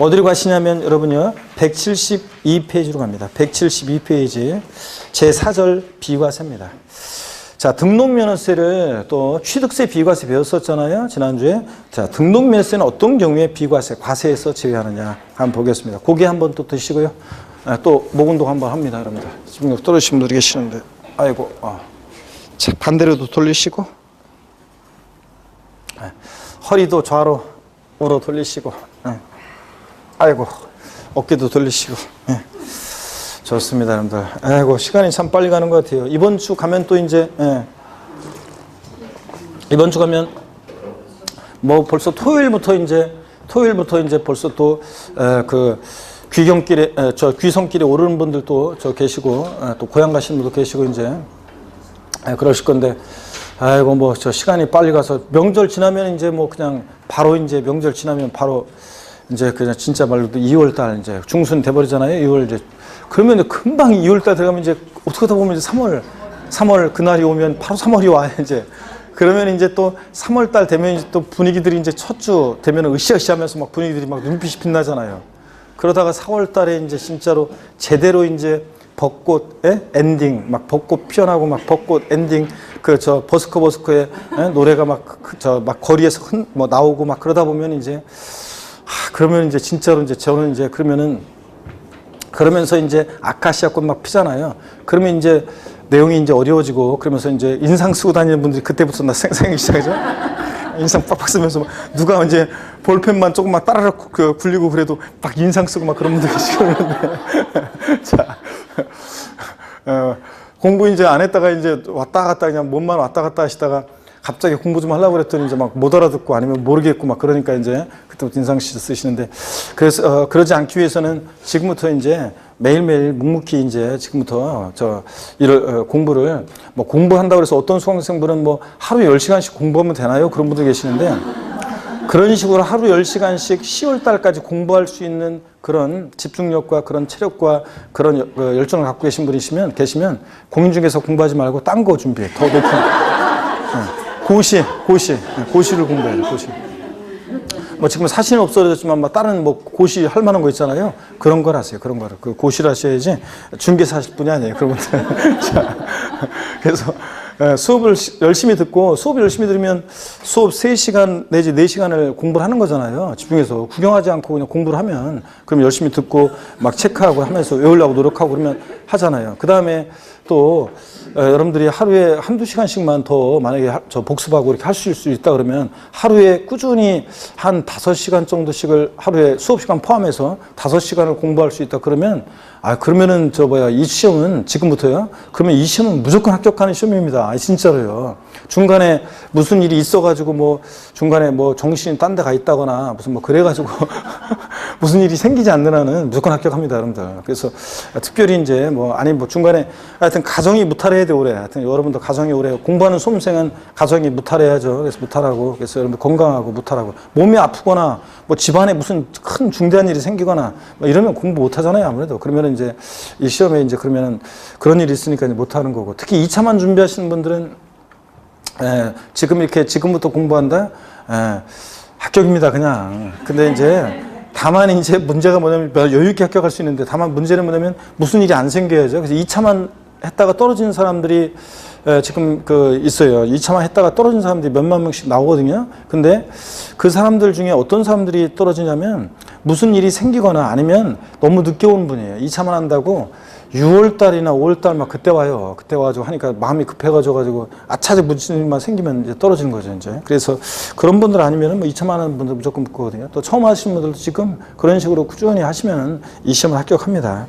어디로 가시냐면 여러분요 172페이지로 갑니다. 172페이지 제4절 비과세입니다. 자, 등록면허세를 또 취득세 비과세 배웠었잖아요. 지난주에. 자, 등록면허세는 어떤 경우에 비과세, 과세에서 제외하느냐 한번 보겠습니다. 고개 한번 또 드시고요. 또 목 운동 한번 합니다, 여러분들. 지금 떨어지신 분들이 계시는데. 아이고, 자, 반대로도 돌리시고. 허리도 좌로, 우로 돌리시고. 아이고, 어깨도 돌리시고. 좋습니다, 여러분들. 아이고, 시간이 참 빨리 가는 것 같아요. 이번 주 가면 또 이제, 이번 주 가면, 뭐 벌써 토요일부터 이제 벌써 또, 귀경길에, 귀성길에 오르는 분들도 계시고, 또 고향 가시는 분도 계시고, 이제, 그러실 건데, 아이고, 뭐, 시간이 빨리 가서, 명절 지나면 이제 뭐 그냥 바로 이제 명절 지나면 바로 이제 그냥 진짜 말로 2월달 이제 중순 돼버리잖아요. 2월 이제. 그러면 금방 2월달 들어가면 이제 어떻게 하다 보면 이제 3월 그날이 오면 바로 3월이 와요, 이제. 그러면 이제 또 3월달 되면 이제 또 분위기들이 이제 첫 주 되면 으쌰으쌰 하면서 막 분위기들이 막 눈빛이 빛나잖아요. 그러다가 4월달에 이제 진짜로 제대로 이제 벚꽃의 엔딩, 막 벚꽃 피어나고 막 벚꽃 엔딩, 버스커의 노래가 막 거리에서 뭐 나오고 막 그러다 보면 이제, 그러면 이제 진짜로 이제 저는 이제 그러면서 이제 아카시아 꽃 막 피잖아요. 그러면 이제 내용이 이제 어려워지고 그러면서 이제 인상 쓰고 다니는 분들이 그때부터 생기기 시작하죠. 인상 빡빡 쓰면서 누가 이제 볼펜만 조금만 따라락 굴리고 그래도 막 인상 쓰고 막 그런 분들 계시고 그러는데 자, 공부 이제 안 했다가 이제 왔다 갔다 그냥 몸만 왔다 갔다 하시다가 갑자기 공부 좀 하려고 그랬더니 이제 막 못 알아듣고 아니면 모르겠고 막 그러니까 이제 그때부터 인상 쓰시는데 그래서 그러지 않기 위해서는 지금부터 이제 매일매일 묵묵히 이제 지금부터 공부를 뭐 공부한다고 해서 어떤 수강생분은 뭐 하루 10시간씩 공부하면 되나요? 그런 분들 계시는데 그런 식으로 하루 10시간씩 10월 달까지 공부할 수 있는 그런 집중력과 그런 체력과 그런 열정을 갖고 계시면 공인중개사 공부하지 말고 딴 거 준비해. 더 높은. 고시를 공부해야 돼, 고시. 뭐 지금 사실은 없어졌지만 뭐 다른 뭐 고시 할 만한 거 있잖아요. 그런 걸 하세요. 그런 거를. 그 고시를 하셔야지 중개사 하실 분이 아니에요. 그런 분들. 자, 그래서 수업을 열심히 듣고 수업 열심히 들으면 수업 3시간 내지 4시간을 공부를 하는 거잖아요. 집중해서 구경하지 않고 그냥 공부를 하면 그럼 열심히 듣고 막 체크하고 하면서 외우려고 노력하고 그러면 하잖아요. 그 다음에 또 여러분들이 하루에 한두 시간씩만 더 만약에 복습하고 이렇게 할 수 있다 그러면 하루에 꾸준히 한 5시간 정도씩을 하루에 수업 시간 포함해서 5시간을 공부할 수 있다 그러면 그러면은 이 시험은 지금부터요. 그러면 이 시험은 무조건 합격하는 시험입니다. 진짜로요. 중간에 무슨 일이 있어가지고 뭐 중간에 뭐 정신이 딴 데 가 있다거나 무슨 뭐 그래가지고 무슨 일이 생기지 않는 한은 무조건 합격합니다, 여러분들. 그래서 특별히 이제 뭐 중간에 하여튼 가정이 무탈해야 돼 올해. 하여튼 여러분들 가정이 올해 공부하는 수험생은 가정이 무탈해야죠. 그래서 무탈하고 그래서 여러분들 건강하고 무탈하고 몸이 아프거나 뭐 집안에 무슨 큰 중대한 일이 생기거나 뭐 이러면 공부 못 하잖아요, 아무래도. 그러면은 이제 이 시험에 이제 그러면은 그런 일이 있으니까 이제 못 하는 거고. 특히 2차만 준비하시는 분들은 지금부터 공부한다? 합격입니다, 그냥. 근데 이제 다만 이제 문제가 뭐냐면 여유있게 합격할 수 있는데 다만 문제는 뭐냐면 무슨 일이 안 생겨야죠. 그래서 2차만 했다가 떨어지는 사람들이 지금 있어요. 2차만 했다가 떨어진 사람들이 몇만 명씩 나오거든요. 근데 그 사람들 중에 어떤 사람들이 떨어지냐면 무슨 일이 생기거나 아니면 너무 늦게 온 분이에요. 2차만 한다고 6월달이나 5월달 막 그때 와요. 그때 와가지고 하니까 마음이 급해가지고 아차제 무슨 일만 생기면 이제 떨어지는 거죠, 이제. 그래서 그런 분들 아니면은 뭐 2차만 하는 분들 무조건 붙거든요. 또 처음 하시는 분들도 지금 그런 식으로 꾸준히 하시면은 이 시험을 합격합니다.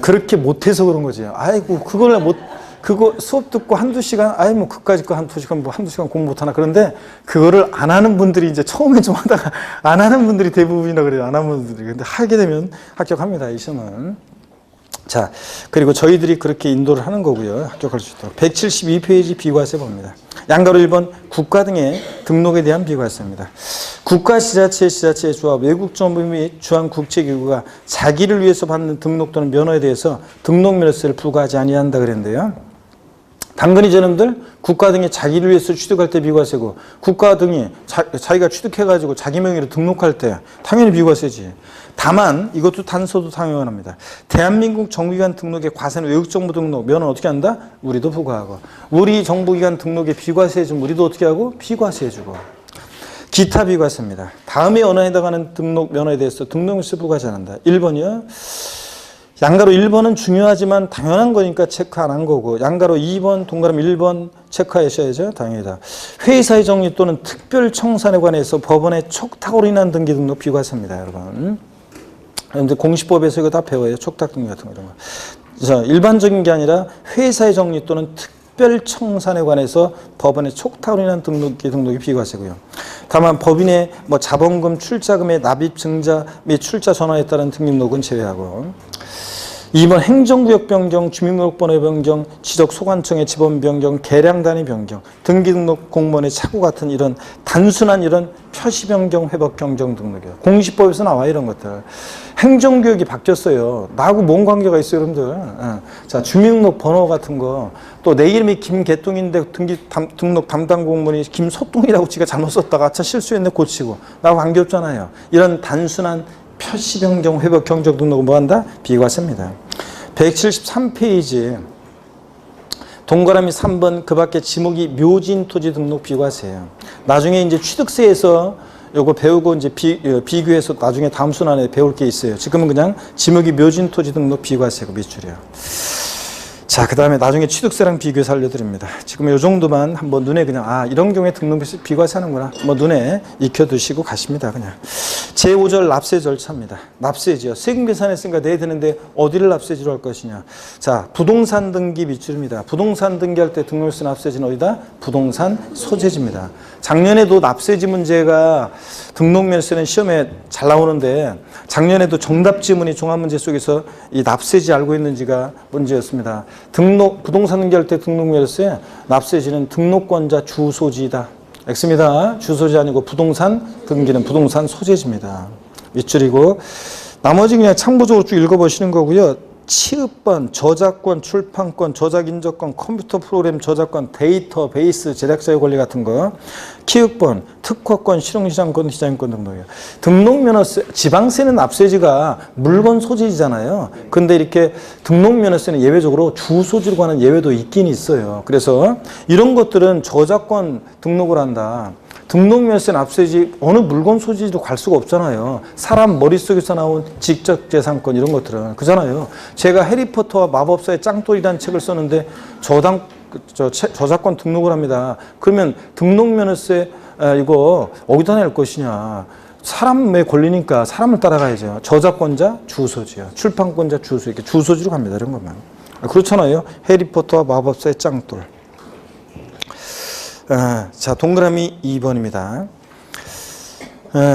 그렇게 못해서 그런 거지. 아이고, 그거 수업 듣고 한두 시간, 뭐 그까짓 거 한두 시간 공부 못하나. 그런데 그거를 안 하는 분들이 이제 처음에 좀 하다가 안 하는 분들이 대부분이라 그래요. 안 하는 분들이. 근데 하게 되면 합격합니다, 이 시험은. 자, 그리고 저희들이 그렇게 인도를 하는 거고요. 합격할 수 있도록. 172페이지 비과세 봅니다. 양가로 1번 국가 등의 등록에 대한 비과세입니다. 국가, 지자체, 지자체의 조합, 외국 정부 및 주한 국제기구가 자기를 위해서 받는 등록 또는 면허에 대해서 등록면허세를 부과하지 아니한다 그랬는데요. 당근이 여러분들 국가 등이 자기를 위해서 취득할 때 비과세고 국가 등이 자기가 취득해가지고 자기 명의로 등록할 때 당연히 비과세지. 다만 이것도 단서도 상용합니다. 대한민국 정부기관 등록의 과세는 외국 정부 등록 면허는 어떻게 한다? 우리도 부과하고 우리 정부기관 등록의 비과세해주면 우리도 어떻게 하고? 비과세해주고. 기타 비과세입니다. 다음에 언어에 해당하는 등록 면허에 대해서 등록세 부과하지 않는다. 1번이요. 양가로 1번은 중요하지만 당연한 거니까 체크 안 한 거고 양가로 2번, 동그라미 1번 체크하셔야죠. 당연히다. 회사의 정리 또는 특별청산에 관해서 법원의 촉탁으로 인한 등기 등록 비과세입니다. 여러분. 여러분들 공시법에서 이거 다 배워요. 촉탁 등기 같은 거 이런 거. 그래서 일반적인 게 아니라 회사의 정리 또는 특별청산에 관해서 법원의 촉탁으로 인한 등록이 비과세고요. 다만 법인의 뭐 자본금, 출자금의 납입, 증자 및 출자 전환에 따른 등록은 제외하고 2번 행정구역 변경, 주민등록번호 변경, 지적소관청의 지번 변경, 계량 단위 변경, 등기등록 공무원의 착오 같은 이런 단순한 이런 표시 변경, 회복 변경 등록이요. 공시법에서 나와 이런 것들. 행정구역이 바뀌었어요. 나하고 뭔 관계가 있어요, 여러분들? 자, 주민등록번호 같은 거. 또 내 이름이 김개똥인데 등록 담당 공무원이 김소똥이라고 지가 잘못 썼다가 아차 실수했네 고치고. 나하고 관계없잖아요. 이런 단순한 표시 변경, 회복 경적 등록은 뭐한다? 비과세입니다. 173페이지 동그라미 3번 그 밖에 지목이 묘진 토지 등록 비과세예요. 나중에 이제 취득세에서 요거 배우고 이제 비교해서 나중에 다음 순환에 배울 게 있어요. 지금은 그냥 지목이 묘진 토지 등록 비과세고 미출이에요. 자, 그 다음에 나중에 취득세랑 비교해서 알려드립니다. 지금 이 정도만 한번 눈에 그냥, 이런 경우에 등록세 비과세 하는구나. 뭐 눈에 익혀두시고 가십니다. 그냥. 제5절 납세 절차입니다. 납세지요. 세금 계산했으니까 내야 되는데 어디를 납세지로 할 것이냐. 자, 부동산 등기 미줄입니다. 부동산 등기할 때 등록세 납세지는 어디다? 부동산 소재지입니다. 작년에도 납세지 문제가 등록면세는 시험에 잘 나오는데 작년에도 정답 지문이 종합문제 속에서 이 납세지 알고 있는지가 문제였습니다. 부동산 등기할 때 등록면세 납세지는 등록권자 주소지이다. X입니다. 주소지 아니고 부동산 등기는 부동산 소재지입니다. 밑줄이고 나머지 그냥 참고적으로 쭉 읽어보시는 거고요. 취업권, 저작권, 출판권, 저작인적권, 컴퓨터 프로그램 저작권, 데이터베이스, 제작자의 권리 같은 거, 기업권, 특허권, 실용시장권, 시장권 등등이에요. 등록면허세, 지방세는 납세지가 물건 소지잖아요. 근데 이렇게 등록면허세는 예외적으로 주소지로 가는 예외도 있긴 있어요. 그래서 이런 것들은 저작권 등록을 한다. 등록면세 납세지 어느 물건 소지도 갈 수가 없잖아요. 사람 머릿속에서 나온 지적재산권 이런 것들은 그잖아요. 제가 해리포터와 마법사의 짱돌이라는 책을 썼는데 저작권 등록을 합니다. 그러면 등록면허세 이거 어디다 낼 것이냐. 사람의 권리니까 사람을 따라가야죠. 저작권자 주소지요. 출판권자 주소 이렇게 주소지로 갑니다. 이런 것만. 그렇잖아요. 해리포터와 마법사의 짱돌. 자, 동그라미 2번입니다.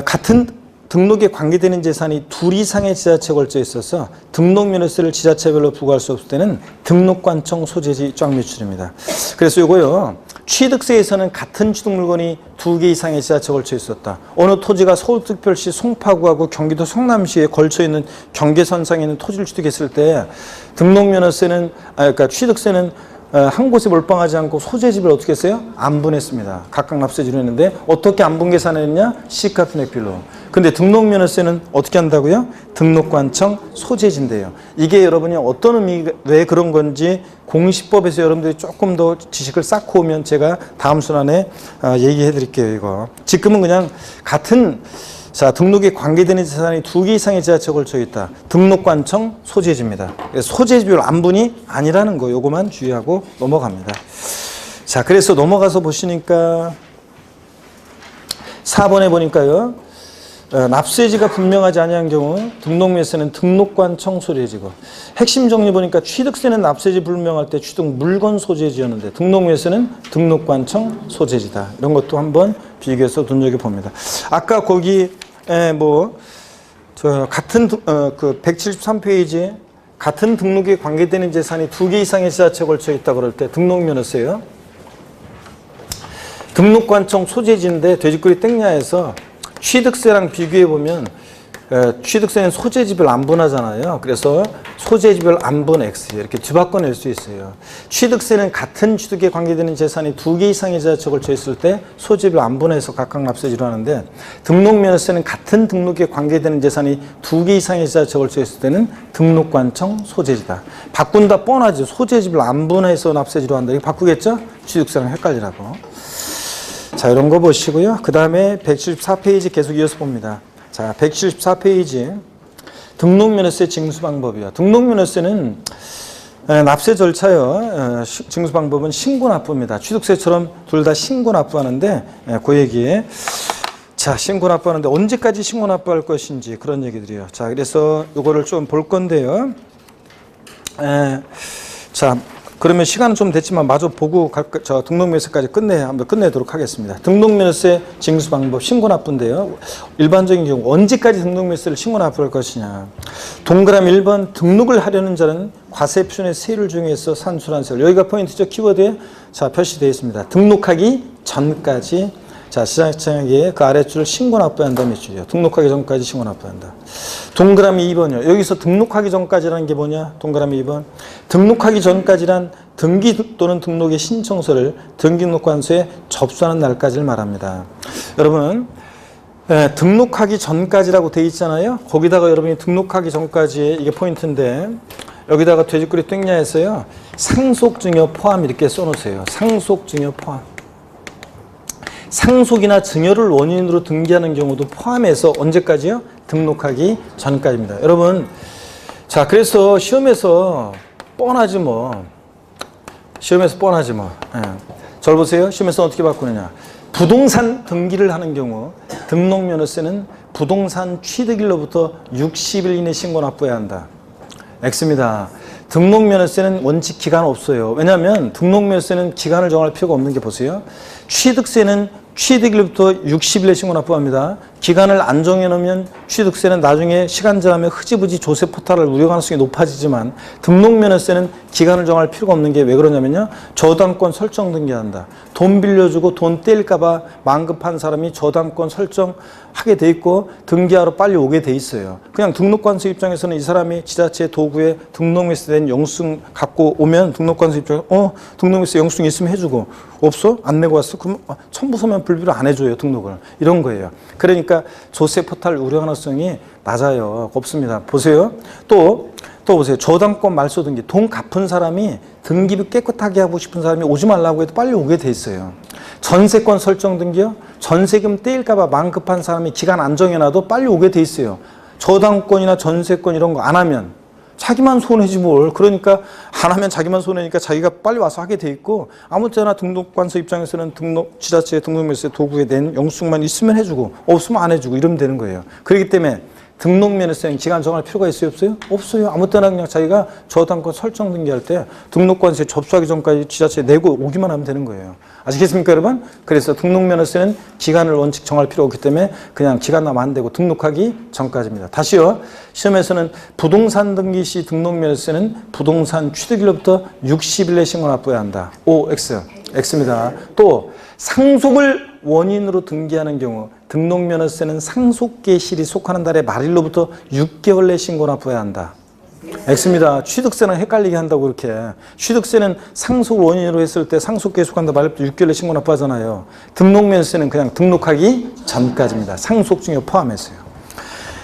같은 등록에 관계되는 재산이 둘 이상의 지자체에 걸쳐 있어서 등록면허세를 지자체별로 부과할 수 없을 때는 등록관청 소재지 쫙 밑줄입니다. 그래서 이거요. 취득세에서는 같은 취득 물건이 2개 이상의 지자체에 걸쳐 있었다. 어느 토지가 서울특별시 송파구하고 경기도 성남시에 걸쳐 있는 경계선상에 있는 토지를 취득했을 때 등록면허세는 그러니까 취득세는 한 곳에 몰빵하지 않고 소재지를 어떻게 했어요? 안분했습니다. 각각 납세지로 했는데 어떻게 안분 계산했냐? 시가분액비로. 근데 등록면허세는 어떻게 한다고요? 등록관청 소재지인데요. 이게 여러분이 어떤 의미, 왜 그런 건지 공시법에서 여러분들이 조금 더 지식을 쌓고 오면 제가 다음 순환에 얘기해 드릴게요. 이거. 지금은 그냥 같은 자, 등록에 관계되는 재산이 2개 이상의 지자체에 걸쳐 있다. 등록관청 소재지입니다. 소재지별 안분이 아니라는 거 요거만 주의하고 넘어갑니다. 자, 그래서 넘어가서 보시니까 4번에 보니까요. 납세지가 분명하지 아니한 경우 등록면세는 등록관청 소재지고 핵심 정리 보니까 취득세는 납세지 불명할 때 취득 물건 소재지였는데 등록면세는 등록관청 소재지다. 이런 것도 한번 비교해서 눈여겨봅니다. 아까 거기 같은 그 173페이지 같은 등록에 관계되는 재산이 2개 이상의 지자체에 걸쳐 있다 그럴 때 등록면허세요. 등록관청 소재지인데 돼지꼬리 땡냐에서 취득세랑 비교해 보면 취득세는 소재지별 안분하잖아요. 그래서 소재지별 안분 X 이렇게 뒤바꿔낼 수 있어요. 취득세는 같은 취득에 관계되는 재산이 2개 이상의 지자체에 걸쳐 있을 때 소재별 안분해서 각각 납세지로 하는데 등록면허세는 같은 등록에 관계되는 재산이 2개 이상의 지자체에 걸쳐 있을 때는 등록관청 소재지다. 바꾼다 뻔하죠. 소재지별 안분해서 납세지로 한다. 이거 바꾸겠죠? 취득세랑 헷갈리라고. 자, 이런 거 보시고요. 그 다음에 174페이지 계속 이어서 봅니다. 자, 174페이지 등록면허세 징수 방법이요. 등록면허세는 납세 절차요. 징수 방법은 신고 납부입니다. 취득세처럼 둘 다 신고 납부하는데 그 얘기에 자, 신고 납부하는데 언제까지 신고 납부할 것인지 그런 얘기들이요. 자, 그래서 이거를 좀 볼 건데요. 자, 그러면 시간은 좀 됐지만 마저 보고 등록면허세까지 한번 끝내도록 하겠습니다. 등록면허세 징수 방법 신고 납부인데요. 일반적인 경우 언제까지 등록면허세를 신고 납부할 것이냐. 동그라미 1번 등록을 하려는 자는 과세 표준의 세율 중에서 산출한 세율. 여기가 포인트죠. 키워드에 자 표시되어 있습니다. 등록하기 전까지 자, 시장에 그 아래줄을 신고 납부해야 한다는 줄이요. 등록하기 전까지 신고 납부해야 한다. 동그라미 2번이요. 여기서 등록하기 전까지라는 게 뭐냐? 동그라미 2번. 등록하기 전까지란 등기 또는 등록의 신청서를 등기등록관소에 접수하는 날까지를 말합니다. 여러분, 등록하기 전까지라고 돼 있잖아요. 거기다가 여러분이 등록하기 전까지 이게 포인트인데 여기다가 돼지꼬리 땡냐에서요. 상속증여 포함 이렇게 써놓으세요. 상속증여 포함. 상속이나 증여를 원인으로 등기하는 경우도 포함해서 언제까지요? 등록하기 전까지입니다. 여러분, 자, 그래서 시험에서 뻔하지 뭐. 시험에서 뻔하지 뭐. 예. 저를 보세요. 시험에서 어떻게 바꾸느냐. 부동산 등기를 하는 경우 등록면허세는 부동산 취득일로부터 60일 이내 신고 납부해야 한다. X입니다. 등록면허세는 원칙 기간 없어요. 왜냐하면 등록면허세는 기간을 정할 필요가 없는 게 보세요. 취득세는 취득일부터 60일에 신고 납부합니다. 기간을 안 정해놓으면 취득세는 나중에 시간 지나면 흐지부지 조세 포탈을 우려 가능성이 높아지지만 등록면허세는 기간을 정할 필요가 없는 게 왜 그러냐면요. 저당권 설정 등기한다. 돈 빌려주고 돈 떼일까 봐 만급한 사람이 저당권 설정하게 돼 있고 등기하러 빨리 오게 돼 있어요. 그냥 등록관서 입장에서는 이 사람이 지자체 도구에 등록면허세 된 영수증 갖고 오면 등록관서 입장에서 등록면허세 영수증 있으면 해주고 없어? 안 내고 왔어? 그럼 첨부서면 불비로 안 해줘요. 등록을. 이런 거예요. 그러니까 조세 포탈 우려 가능성이 낮아요. 없습니다. 보세요. 또 보세요. 저당권 말소 등기. 돈 갚은 사람이 등기부 깨끗하게 하고 싶은 사람이 오지 말라고 해도 빨리 오게 돼 있어요. 전세권 설정 등기요. 전세금 떼일까 봐 만급한 사람이 기간 안 정해놔도 빨리 오게 돼 있어요. 저당권이나 전세권 이런 거 안 하면 자기만 손해지 뭘. 그러니까 안 하면 자기만 손해니까 자기가 빨리 와서 하게 돼 있고 아무 때나 등록관서 입장에서는 지자체 등록면허세 도구에 낸 영수증만 있으면 해주고 없으면 안 해주고 이러면 되는 거예요. 그렇기 때문에 등록면허세는 기간 정할 필요가 있어요? 없어요? 없어요. 아무 때나 그냥 자기가 저당권 설정 등기할 때 등록관서에 접수하기 전까지 지자체에 내고 오기만 하면 되는 거예요. 아시겠습니까, 여러분? 그래서 등록면허세는 기간을 원칙 정할 필요 없기 때문에 그냥 기간 나면 안 되고 등록하기 전까지입니다. 다시요. 시험에서는 부동산 등기 시 등록면허세는 부동산 취득일로부터 60일 내 신고 납부해야 한다. O, X. X입니다. 또 상속을 원인으로 등기하는 경우 등록면허세는 상속계실이 속하는 달의 말일로부터 6개월 내 신고 납부해야 한다. X입니다. 취득세는 헷갈리게 한다고 그렇게. 취득세는 상속 원인으로 했을 때 상속계에 속한다 말일부터 6개월 내 신고 납부하잖아요. 등록면허세는 그냥 등록하기 전까지입니다. 상속증여 포함해서요.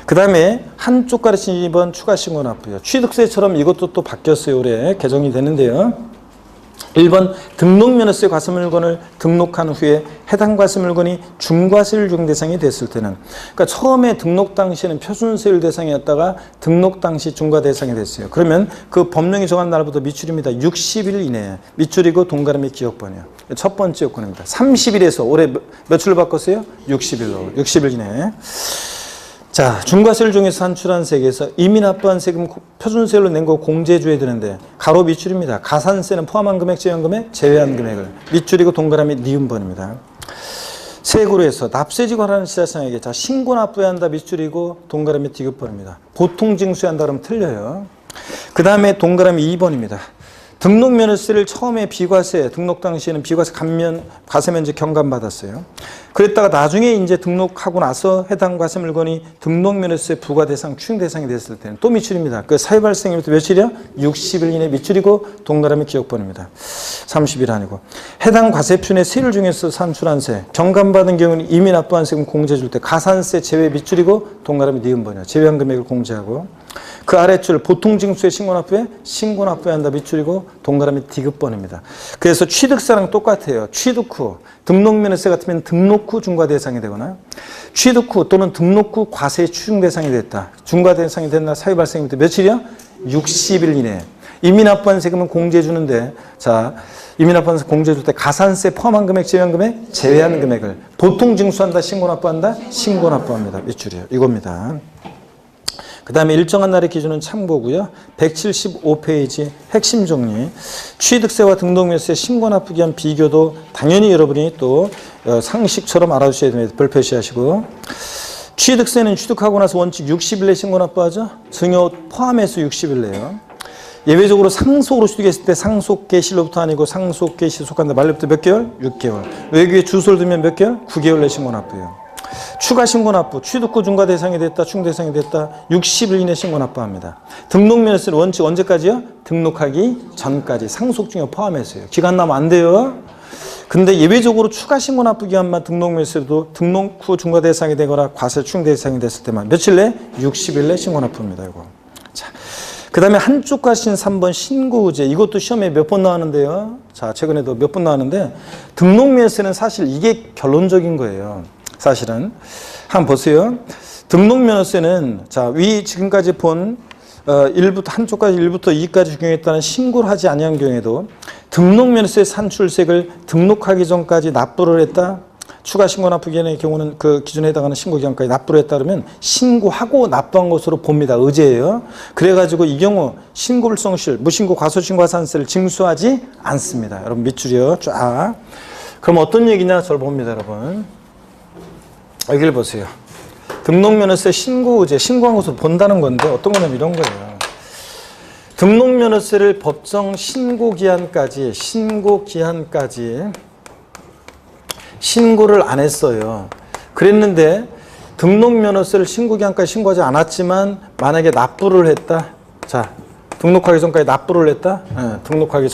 그 다음에 한쪽 가르친 2번 추가 신고 납부요. 취득세처럼 이것도 또 바뀌었어요. 올해 개정이 되는데요. 1번 등록면허세 과세물건을 등록한 후에 해당 과세물건이 중과세율 대상이 됐을 때는 그러니까 처음에 등록 당시에는 표준세율 대상이었다가 등록 당시 중과 대상이 됐어요. 그러면 그 법령이 정한 날부터 미출입니다. 60일 이내에 미출이고 동그라미 기억번이요. 첫 번째 요건입니다. 30일에서 올해 며칠로 바꿨어요? 60일로. 60일 이내에. 자, 중과세율 중에서 산출한 세액에서 이미 납부한 세금 표준세율로 낸 거 공제해줘야 되는데 가로 미출입니다. 가산세는 포함한 금액, 제외한 금액, 제외한 금액을 미출이고 동그라미 니은번입니다. 세액으로 해서 납세지 관하는 지자체에게 자 신고 납부해야 한다 미출이고 동그라미 디귿번입니다. 보통 징수해야 한다 그러면 틀려요. 그 다음에 동그라미 2번입니다. 등록면허세를 처음에 비과세, 등록 당시에는 비과세 과세면제 경감받았어요. 그랬다가 나중에 이제 등록하고 나서 해당 과세 물건이 등록면허세 부과 대상, 추징 대상이 됐을 때는 또 미출입니다. 그 사유 발생일부터 며칠이요? 60일 이내 미출이고 동그라미 기억번입니다. 30일 아니고. 해당 과세표의 세율 중에서 산출한 세, 경감받은 경우는 이미 납부한 세금 공제해 줄 때 가산세 제외 미출이고 동그라미 니은번이요. 제외한 금액을 공제하고. 그 아래줄 보통징수의 신고납부에 신고납부해야 한다 미출이고 동그라미 디귿번입니다. 그래서 취득세랑 똑같아요. 취득 후 등록면허세 같으면 등록 후 중과 대상이 되거나 취득 후 또는 등록 후 과세 추징 대상이 됐다. 중과 대상이 됐나 사유 발생일부터 며칠이요? 60일 이내에. 이미 납부한 세금은 공제해 주는데 자 이미 납부한 세금 공제해 줄 때 가산세 포함한 금액, 제외한 금액, 제외한 금액을 보통징수한다, 신고납부한다, 신고납부합니다. 미출이요. 이겁니다. 그 다음에 일정한 날의 기준은 참고고요. 175페이지 핵심 정리. 취득세와 등록면허세 신고납부 기한 비교도 당연히 여러분이 또 상식처럼 알아주셔야 됩니다. 별 표시하시고. 취득세는 취득하고 나서 원칙 60일 내 신고납부하죠. 증여 포함해서 60일 내요. 예외적으로 상속으로 취득했을 때 상속계실로부터 아니고 상속계실 속한다 말로부터 몇 개월? 6개월. 외국에 주소를 두면 몇 개월? 9개월 내 신고납부예요. 추가 신고납부, 취득 후 중과 대상이 됐다, 충 대상이 됐다, 60일 이내 신고납부합니다. 등록면허세는 원칙 언제까지요? 등록하기 전까지 상속증여 포함해서요. 기간 나면 안 돼요. 근데 예외적으로 추가 신고납부 기간만 등록면허세도 등록 후 중과 대상이 되거나 과세 충 대상이 됐을 때만 며칠 내? 60일 내 신고납부입니다. 이거. 자, 그 다음에 한쪽 가신 3번 신고의제. 이것도 시험에 몇 번 나왔는데요. 자, 최근에도 몇 번 나왔는데 등록면허세는 사실 이게 결론적인 거예요. 사실은 한번 보세요. 등록면허세는 자, 위 지금까지 본 1부터 한쪽까지 1부터 2까지 적용했다는 신고를 하지 아니한 경우에도 등록면허세 산출세액을 등록하기 전까지 납부를 했다. 추가 신고 납부 기간의 경우는 그 기준에 해당하는 신고 기간까지 납부를 했다 그러면 신고하고 납부한 것으로 봅니다. 의제예요. 그래가지고 이 경우 신고불성실, 무신고 과소신고가산세를 징수하지 않습니다. 여러분 밑줄이요. 쫙. 그럼 어떤 얘기냐? 저를 봅니다, 여러분. 여기를 보세요. 등록면허세 신고 의제, 신고한 것으로 본다는 건데 어떤 거냐면 이런 거예요. 등록면허세를 법정 신고기한까지 신고를 안 했어요. 그랬는데 등록면허세를 신고기한까지 신고하지 않았지만 만약에 납부를 했다. 자, 등록하기 전까지 납부를 했다. 등록하기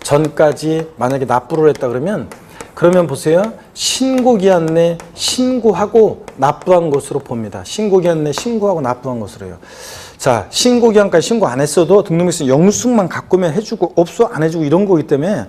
전까지 만약에 납부를 했다 그러면 보세요. 신고기한 내 신고하고 납부한 것으로 봅니다. 신고기한 내 신고하고 납부한 것으로요. 자, 신고기한까지 신고 안 했어도 등록면허세 영수증만 갖고면 해주고 없어 안 해주고 이런 거기 때문에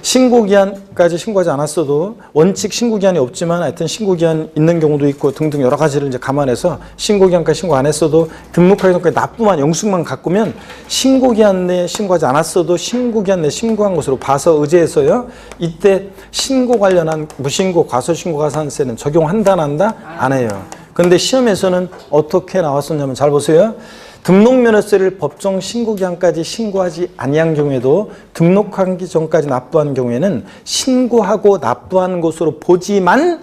신고기한까지 신고하지 않았어도 원칙 신고기한이 없지만 하여튼 신고기한 있는 경우도 있고 등등 여러 가지를 이제 감안해서 신고기한까지 신고 안 했어도 등록하기 전까지 납부만 영수증만 갖고면 신고기한 내에 신고하지 않았어도 신고기한 내에 신고한 것으로 봐서 의제해서요. 이때 신고 관련한 무신고 과소신고가산세는 적용한다 안 한다? 안 해요. 근데 시험에서는 어떻게 나왔었냐면 잘 보세요. 등록면허세를 법정 신고기한까지 신고하지 아니한 경우에도 등록하기 전까지 납부한 경우에는 신고하고 납부한 것으로 보지만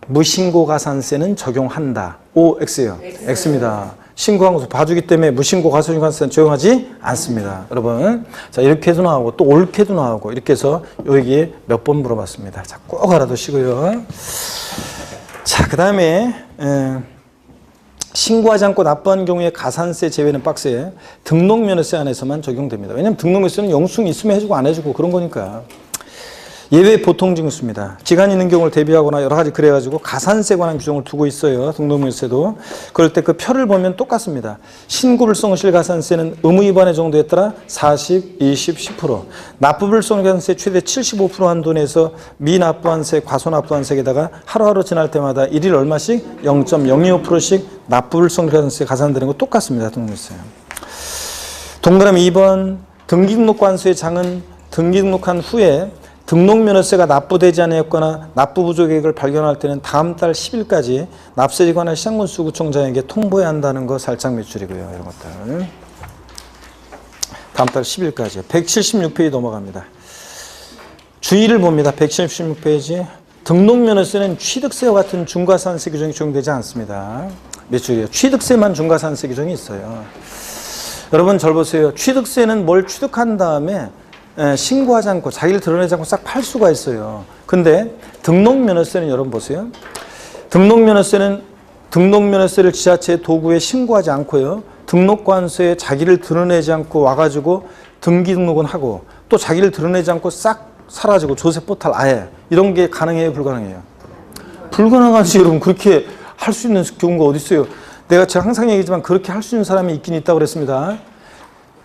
무신고가산세는 적용한다. O, X예요. X입니다. 신고한 것을 봐주기 때문에 무신고 과소신고가산세는 적용하지 않습니다. 여러분, 자 이렇게도 나오고 또 옳게도 나오고 이렇게 해서 여기 몇 번 물어봤습니다. 자, 꼭 알아두시고요. 자, 그 다음에 신고하지 않고 납부한 경우에 가산세 제외는 박스에 등록면허세 안에서만 적용됩니다. 왜냐하면 등록면허세는 영수증 있으면 해주고 안 해주고 그런 거니까. 예외 보통징수입니다. 기간이 있는 경우를 대비하거나 여러 가지 그래가지고 가산세에 관한 규정을 두고 있어요. 등록면허세도. 그럴 때 그 표를 보면 똑같습니다. 신고불성실 가산세는 의무 위반의 정도에 따라 40, 20, 10%. 납부불성 가산세 최대 75% 한도 내에서 미납부한세, 과소납부한세에다가 하루하루 지날 때마다 일일 얼마씩 0.025%씩 납부불성 가산세 가산되는 거 똑같습니다. 등록면허세. 동그라미 2번 등기등록관소의 장은 등기등록한 후에 등록면허세가 납부되지 않았거나 납부 부족 계획을 발견할 때는 다음 달 10일까지 납세에 관한 시장군수구청장에게 통보해야 한다는 거 살짝 밑줄이고요. 이런 것들. 다음 달 10일까지요. 176페이지 넘어갑니다. 주의를 봅니다. 176페이지. 등록면허세는 취득세와 같은 중과산세 규정이 적용되지 않습니다. 밑줄이요. 취득세만 중과산세 규정이 있어요. 여러분 잘 보세요. 취득세는 뭘 취득한 다음에 신고하지 않고 자기를 드러내지 않고 싹 팔 수가 있어요. 근데 등록면허세는 여러분 보세요. 등록면허세를 지자체 도구에 신고하지 않고요. 등록관서에 자기를 드러내지 않고 와가지고 등기등록은 하고 또 자기를 드러내지 않고 싹 사라지고 조세포탈 아예 이런 게 가능해요? 불가능해요? 불가능하지 여러분. 그렇게 할 수 있는 경우가 어디 있어요? 제가 항상 얘기하지만 그렇게 할 수 있는 사람이 있긴 있다고 그랬습니다.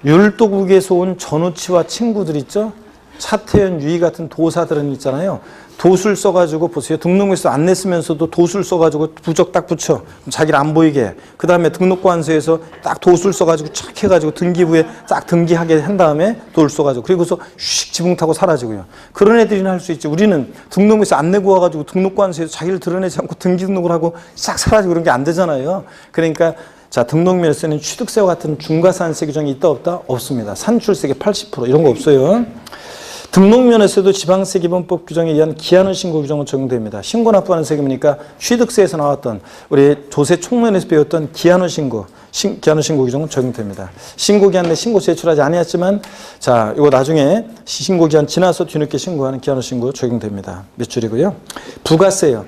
율도국에서 온 전우치와 친구들 있죠? 차태현, 유희 같은 도사들은 있잖아요. 도술 써가지고 보세요. 등록면허세 안 냈으면서도 도술 써가지고 부적 딱 붙여. 자기를 안 보이게. 그 다음에 등록관서에서 딱 도술 써가지고 착 해가지고 등기부에 딱 등기하게 한 다음에 돌 써가지고 그리고서 슉 지붕 타고 사라지고요. 그런 애들이나 할 수 있지. 우리는 등록면허세 안 내고 와가지고 등록관서에서 자기를 드러내지 않고 등기 등록을 하고 싹 사라지고 그런 게 안 되잖아요. 그러니까 자, 등록면허세는 취득세와 같은 중과산세 규정이 있다 없다? 없습니다. 산출세계 80% 이런 거 없어요. 등록면허세도 지방세기본법 규정에 의한 기한의 신고 규정은 적용됩니다. 신고 납부하는 세금이니까 취득세에서 나왔던 우리 조세 총론에서 배웠던 기한의 신고 규정은 적용됩니다. 신고기한 내 신고 제출하지 아니했지만 자, 이거 나중에 신고기한 지나서 뒤늦게 신고하는 기한의 신고 적용됩니다. 몇 줄이고요. 부가세요.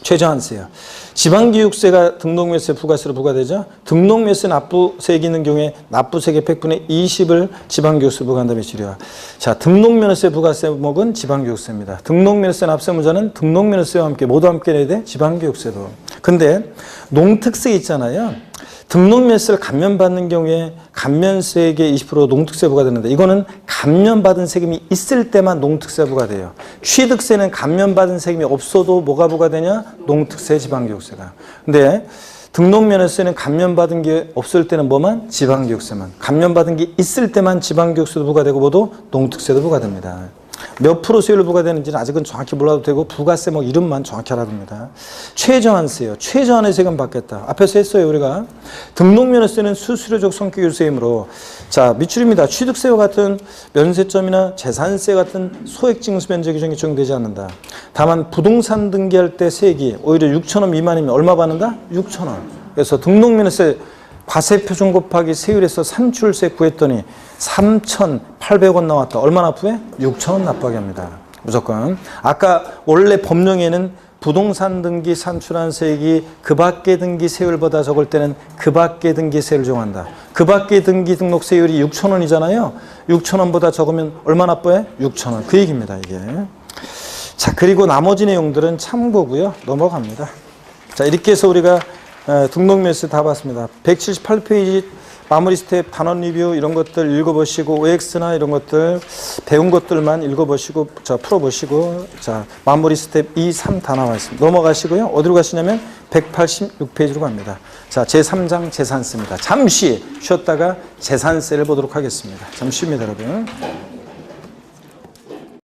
최저한세요. 지방교육세가 등록면허세 부가세로 부과되죠. 등록면허세 납부세액이 있는 경우에 납부세액의 100분의 20을 지방교육세로 부과한다면 실이와. 자, 등록면허세 부가세 목은 지방교육세입니다. 등록면허세 납세무자는 등록면허세와 함께 모두 함께 내야 돼. 지방교육세도. 근데 농특세 있잖아요. 등록면허세를 감면받는 경우에 감면세액의 20% 농특세 부과되는데 이거는 감면받은 세금이 있을 때만 농특세 부과돼요. 취득세는 감면받은 세금이 없어도 뭐가 부과되냐? 농특세, 지방교육세가. 근데 등록면허세는 감면받은 게 없을 때는 뭐만? 지방교육세만. 감면받은 게 있을 때만 지방교육세도 부과되고 뭐도? 농특세도 부과됩니다. 몇 프로 세율로 부과되는지는 아직은 정확히 몰라도 되고 부가세 뭐 이름만 정확히 알아야 됩니다. 최저한세요. 최저한의 세금 받겠다. 앞에서 했어요 우리가. 등록면허세는 수수료적 성격의 세이므로 자 미출입니다. 취득세와 같은 면세점이나 재산세 같은 소액징수 면제 규정이 적용되지 않는다. 다만 부동산 등기할 때 세액이 오히려 6,000원 미만이면 얼마 받는다? 6,000원. 그래서 등록면허세 과세표준 곱하기 세율에서 산출세 구했더니 3,800원 나왔다. 얼마 납부해? 6,000원 납부하게 합니다. 무조건. 아까 원래 법령에는 부동산 등기 산출한 세액이 그 밖의 등기 세율보다 적을 때는 그 밖의 등기 세율을 적용한다. 그 밖의 등기 등록 세율이 6,000원이잖아요. 6,000원보다 적으면 얼마 납부해? 6,000원. 그 얘기입니다, 이게. 자, 그리고 나머지 내용들은 참고고요. 넘어갑니다. 자, 이렇게 해서 우리가 등록면허세 다 봤습니다. 178페이지 마무리 스텝 단원 리뷰 이런 것들 읽어보시고 OX나 이런 것들 배운 것들만 읽어보시고 자 풀어보시고 자 마무리 스텝 2, 3 다 나와 있습니다. 넘어가시고요. 어디로 가시냐면 186페이지로 갑니다. 자 제3장 재산세입니다. 잠시 쉬었다가 재산세를 보도록 하겠습니다. 잠시 쉽니다 여러분.